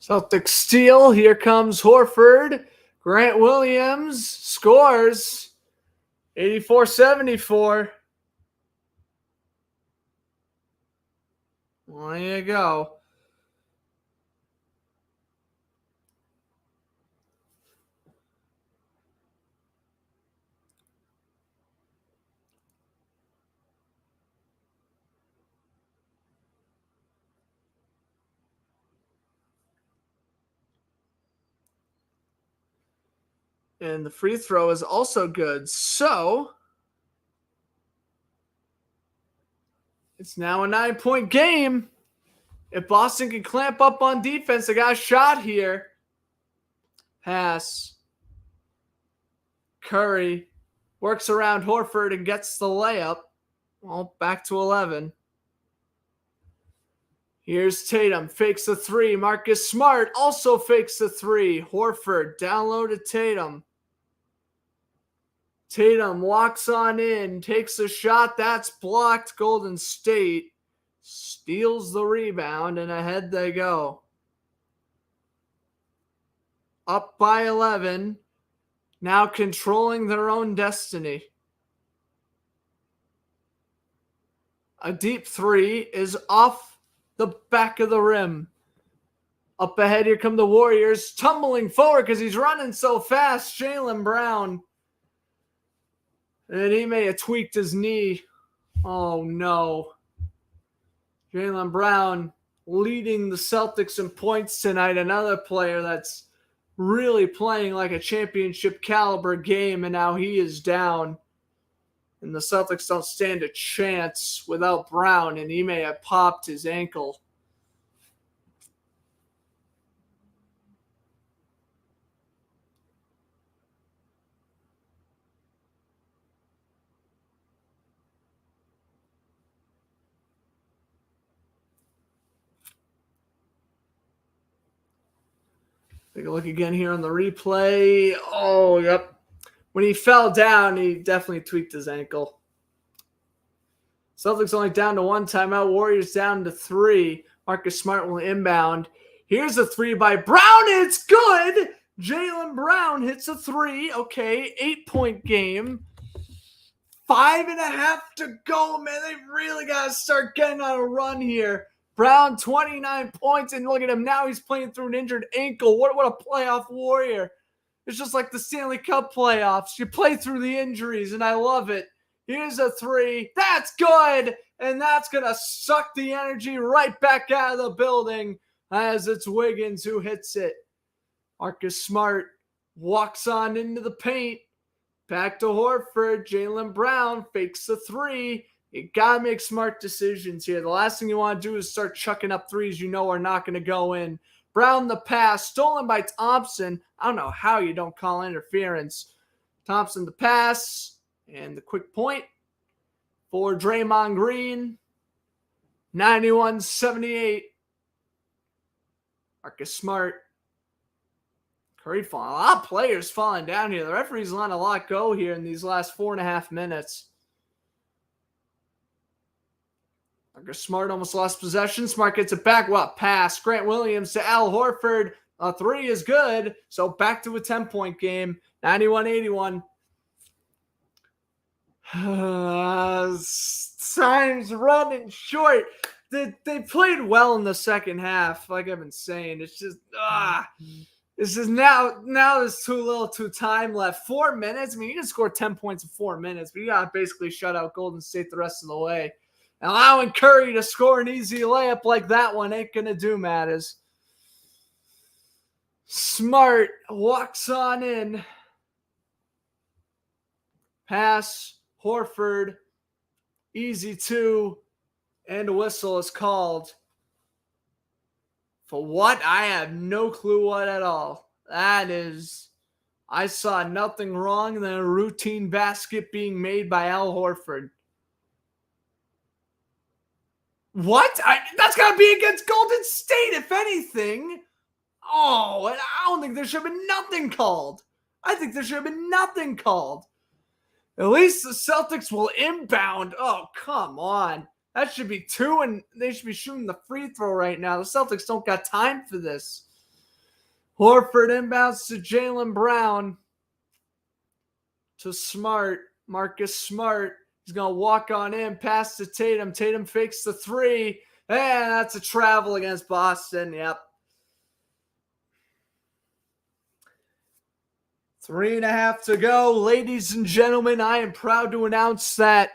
Celtics steal. Here comes Horford. Grant Williams scores 84-74. Well, there you go. And the free throw is also good. So it's now a 9-point game. If Boston can clamp up on defense, they got a shot here. Pass. Curry works around Horford and gets the layup. Well, back to 11. Here's Tatum. Fakes the three. Marcus Smart also fakes the three. Horford down low to Tatum. Tatum walks on in, takes a shot. That's blocked. Golden State steals the rebound, and ahead they go. Up by 11. Now controlling their own destiny. A deep three is off the back of the rim. Up ahead, here come the Warriors, tumbling forward because he's running so fast. Jaylen Brown. And he may have tweaked his knee. Oh, no. Jaylen Brown leading the Celtics in points tonight. Another player that's really playing like a championship caliber game, and now he is down. And the Celtics don't stand a chance without Brown, and he may have popped his ankle. Take a look again here on the replay. Oh, yep. When he fell down, he definitely tweaked his ankle. Celtics only down to one timeout. Warriors down to 3. Marcus Smart will inbound. Here's a three by Brown. It's good. Jaylen Brown hits a three. Okay, 8-point game. 5.5 to go, man. They really got to start getting on a run here. Brown, 29 points, and look at him now. He's playing through an injured ankle. What a playoff warrior. It's just like the Stanley Cup playoffs. You play through the injuries, and I love it. Here's a three. That's good, and that's going to suck the energy right back out of the building as it's Wiggins who hits it. Marcus Smart walks on into the paint. Back to Horford. Jaylen Brown fakes the three. You got to make smart decisions here. The last thing you want to do is start chucking up threes you know are not going to go in. Brown the pass, stolen by Thompson. I don't know how you don't call interference. Thompson the pass, and the quick point for Draymond Green. 91-78. Marcus Smart. Curry falling. A lot of players falling down here. The referee's letting a lot go here in these last 4.5 minutes. Marcus Smart almost lost possession. Smart gets it back. What pass? Grant Williams to Al Horford. A three is good. So back to a 10-point game. 91-81. Time's running short. They played well in the second half, like I've been saying. It's just this is now there's too time left. 4 minutes. I mean, you can score 10 points in 4 minutes, but you gotta basically shut out Golden State the rest of the way. And allowing Curry to score an easy layup like that one ain't gonna do matters. Smart walks on in. Pass, Horford, easy two, and a whistle is called. For what? I have no clue what at all. That is, I saw nothing wrong than a routine basket being made by Al Horford. What? That's got to be against Golden State, if anything. Oh, and I don't think there should have been nothing called. I think there should have been nothing called. At least the Celtics will inbound. Oh, come on. That should be two, and they should be shooting the free throw right now. The Celtics don't got time for this. Horford inbounds to Jaylen Brown. To Smart. Marcus Smart. He's going to walk on in, pass to Tatum. Tatum fakes the three. And that's a travel against Boston. Yep. 3.5 to go. Ladies and gentlemen, I am proud to announce that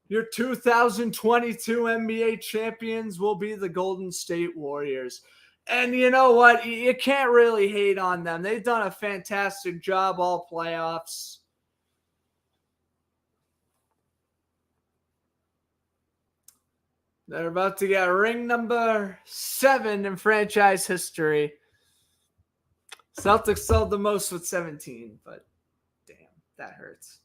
your 2022 NBA champions will be the Golden State Warriors. And you know what? You can't really hate on them. They've done a fantastic job all playoffs. They're about to get ring number 7 in franchise history. Celtics sold the most with 17, but damn, that hurts.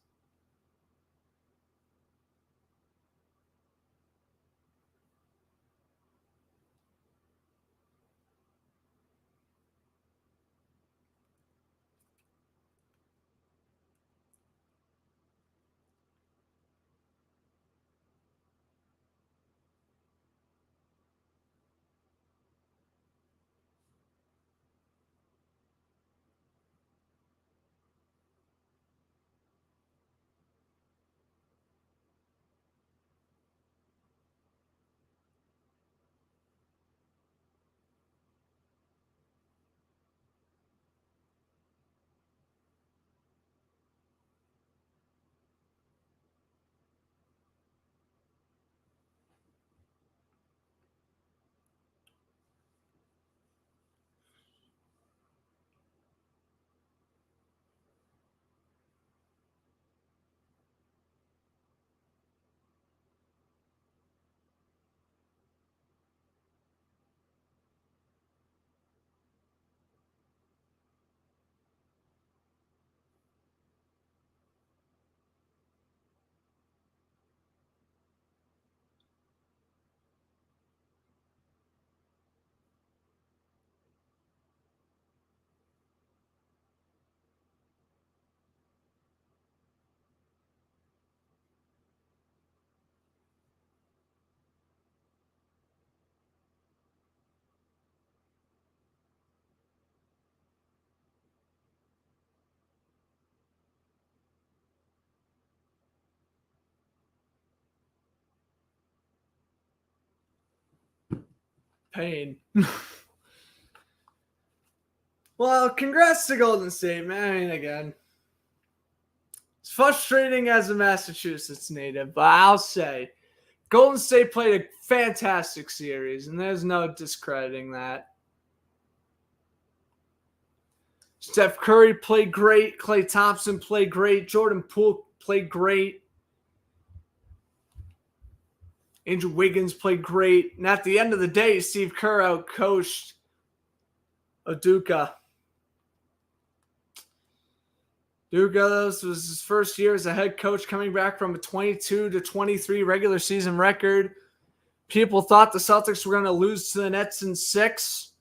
Pain. Well, congrats to Golden State, man. I mean, again, it's frustrating as a Massachusetts native, but I'll say Golden State played a fantastic series, and there's no discrediting that. Steph Curry played great. Klay Thompson played great. Jordan Poole played great. Andrew Wiggins played great. And at the end of the day, Steve Kerr outcoached Udoka. Udoka, this was his first year as a head coach, coming back from a 22-23 regular season record. People thought the Celtics were going to lose to the Nets in 6.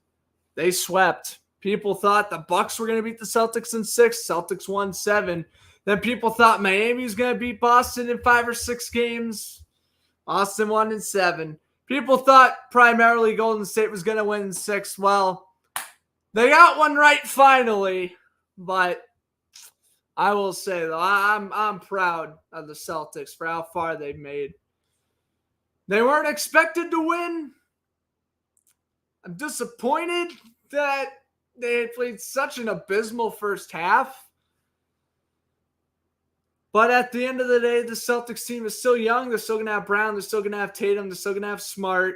They swept. People thought the Bucks were going to beat the Celtics in 6. Celtics won 7. Then people thought Miami was going to beat Boston in 5 or 6 games. Boston won in 7. People thought primarily Golden State was going to win in 6. Well, they got one right finally. But I will say, though, I'm proud of the Celtics for how far they've made. They weren't expected to win. I'm disappointed that they had played such an abysmal first half. But at the end of the day, the Celtics team is still young. They're still going to have Brown. They're still going to have Tatum. They're still going to have Smart.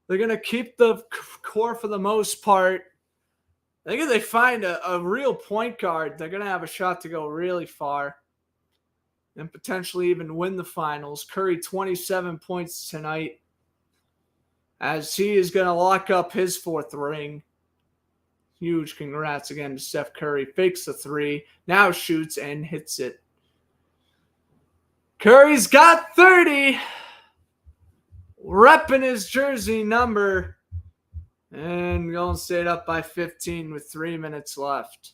They're going to keep the core for the most part. I think if they find a real point guard, they're going to have a shot to go really far and potentially even win the finals. Curry, 27 points tonight, as he is going to lock up his 4th ring. Huge congrats again to Steph Curry. Fakes the 3, now shoots and hits it. Curry's got 30. Repping his jersey number. And Golden State up by 15 with 3 minutes left.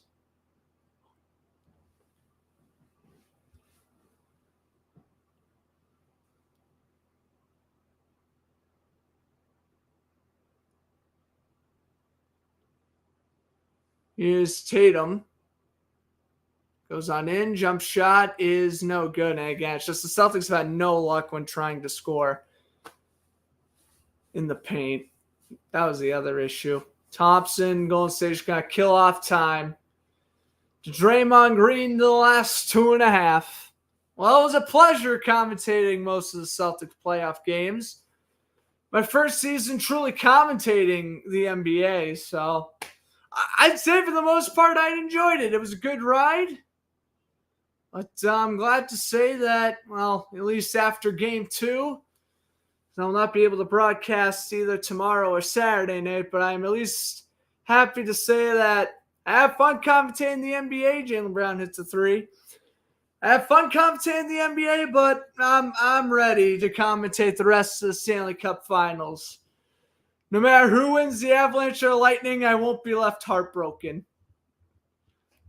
Here's Tatum. Goes on in. Jump shot is no good. And again, it's just the Celtics have had no luck when trying to score in the paint. That was the other issue. Thompson, Golden State's going to kill off time. Draymond Green the last 2.5. Well, it was a pleasure commentating most of the Celtics playoff games. My first season truly commentating the NBA, so I'd say for the most part I enjoyed it. It was a good ride. But I'm glad to say that, well, at least after game 2, I'll not be able to broadcast either tomorrow or Saturday night, but I'm at least happy to say that I have fun commentating the NBA. Jaylen Brown hits a 3. I have fun commentating the NBA, but I'm ready to commentate the rest of the Stanley Cup Finals. No matter who wins the Avalanche or Lightning, I won't be left heartbroken.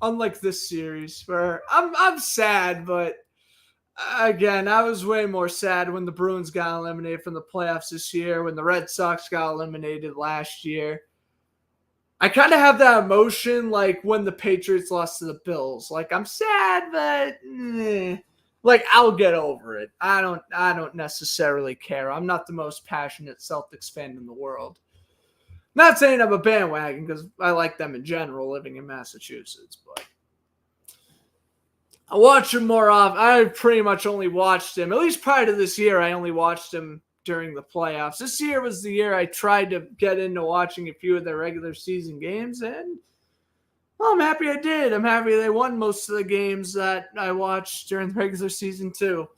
Unlike this series, where I'm sad, but again, I was way more sad when the Bruins got eliminated from the playoffs this year, when the Red Sox got eliminated last year. I kind of have that emotion like when the Patriots lost to the Bills. Like, I'm sad, but like, I'll get over it. I don't necessarily care. I'm not the most passionate Celtics fan in the world. Not saying I'm a bandwagon, because I like them in general living in Massachusetts, but I watch him more often. I pretty much only watched him, at least prior to this year, I only watched him during the playoffs. This year was the year I tried to get into watching a few of their regular season games, and well, I'm happy I did. I'm happy they won most of the games that I watched during the regular season too.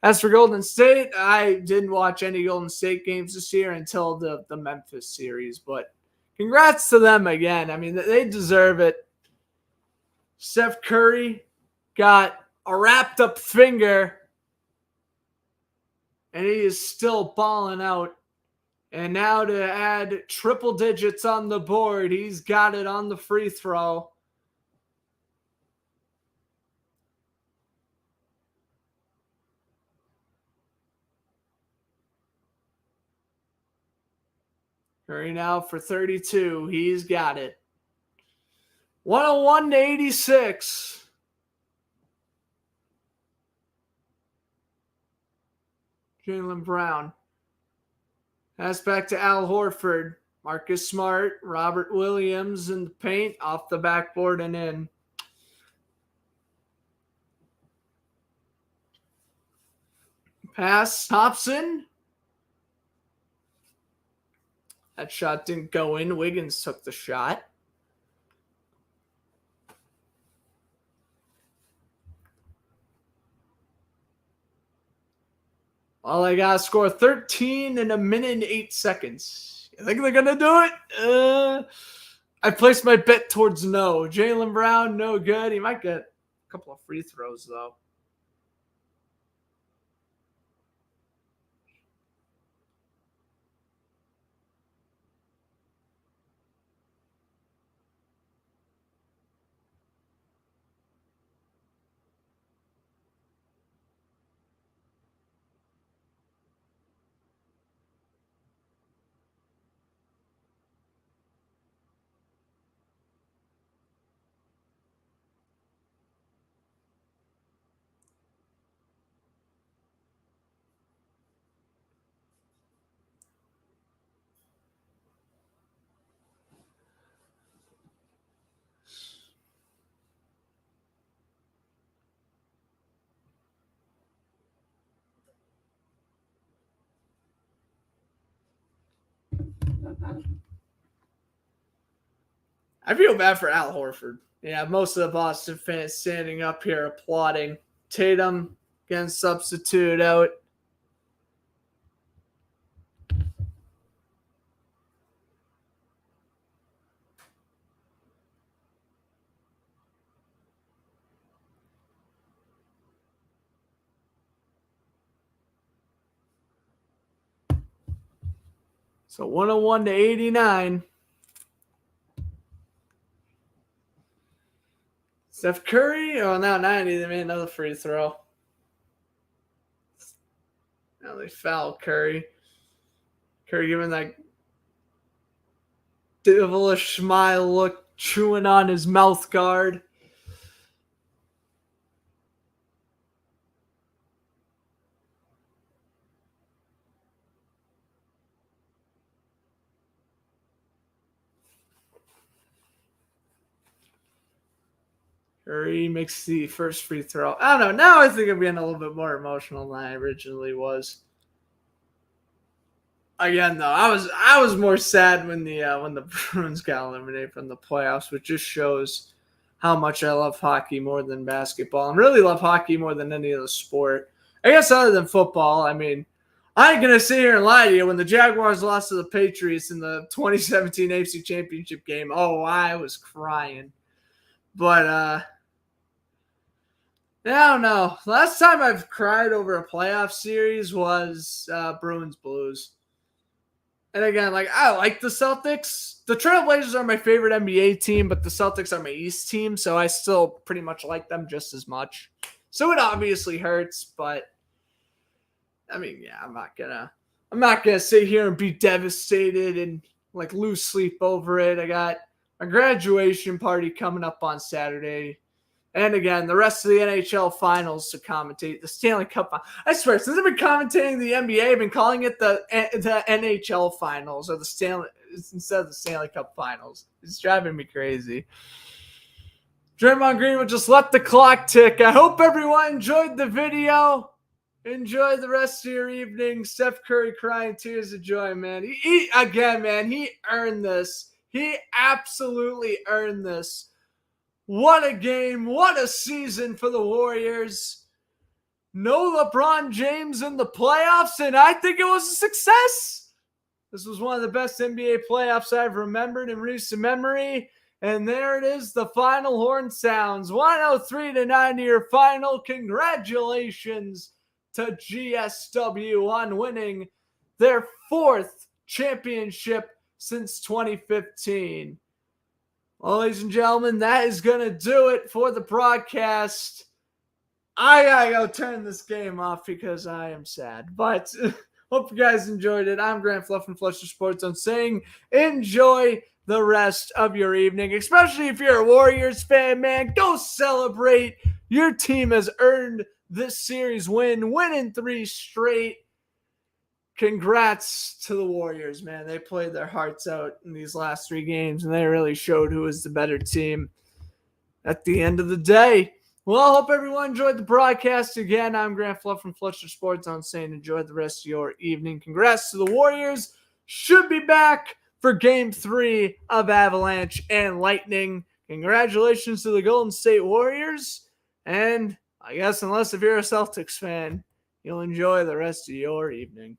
As for Golden State, I didn't watch any Golden State games this year until the Memphis series, but congrats to them again. I mean, they deserve it. Steph Curry got a wrapped up finger, and he is still balling out. And now to add triple digits on the board, he's got it on the free throw. Curry now for 32. He's got it. 101-86. Jaylen Brown. Pass back to Al Horford. Marcus Smart. Robert Williams in the paint. Off the backboard and in. Pass. Thompson. That shot didn't go in. Wiggins took the shot. Well, they got to score 13 in a minute and 8 seconds. You think they're going to do it? I placed my bet towards no. Jaylen Brown, no good. He might get a couple of free throws, though. I feel bad for Al Horford. Yeah, most of the Boston fans standing up here applauding. Tatum getting substitute out. So 101 to 89. Steph Curry, oh, now 90. They made another free throw. Now they foul Curry. Curry giving that devilish smile look, chewing on his mouth guard. Curry makes the first free throw. I don't know. Now I think I'm getting a little bit more emotional than I originally was. Again, though, I was more sad when the Bruins got eliminated from the playoffs, which just shows how much I love hockey more than basketball, and really love hockey more than any other sport. I guess other than football. I mean, I ain't gonna sit here and lie to you. When the Jaguars lost to the Patriots in the 2017 AFC Championship game, oh, I was crying. But I don't know. Last time I've cried over a playoff series was Bruins Blues. And again, like, I like the Celtics. The Trailblazers are my favorite NBA team, but the Celtics are my East team, so I still pretty much like them just as much. So it obviously hurts, but I mean, yeah, I'm not gonna sit here and be devastated and like lose sleep over it. I got a graduation party coming up on Saturday. And again, the rest of the NHL finals to commentate. The Stanley Cup. I swear, since I've been commentating the NBA, I've been calling it the NHL finals or the Stanley instead of the Stanley Cup finals. It's driving me crazy. Draymond Green will just let the clock tick. I hope everyone enjoyed the video. Enjoy the rest of your evening. Steph Curry crying tears of joy, man. He earned this. He absolutely earned this. What a game. What a season for the Warriors. No LeBron James in the playoffs, and I think it was a success. This was one of the best NBA playoffs I've remembered in recent memory. And there it is. The final horn sounds. 103 to 90 your final. Congratulations to GSW on winning their fourth championship since 2015. Well, ladies and gentlemen, that is going to do it for the broadcast. I got to go turn this game off because I am sad. But hope you guys enjoyed it. I'm Grant Fluff from Fletcher Sports Zone saying enjoy the rest of your evening, especially if you're a Warriors fan, man. Go celebrate. Your team has earned this series winning 3 straight. Congrats to the Warriors, man. They played their hearts out in these last 3 games, and they really showed who was the better team at the end of the day. Well, I hope everyone enjoyed the broadcast. Again, I'm Grant Fluff from Fletcher Sports Zone saying enjoy the rest of your evening. Congrats to the Warriors. Should be back for Game 3 of Avalanche and Lightning. Congratulations to the Golden State Warriors. And I guess unless if you're a Celtics fan, you'll enjoy the rest of your evening.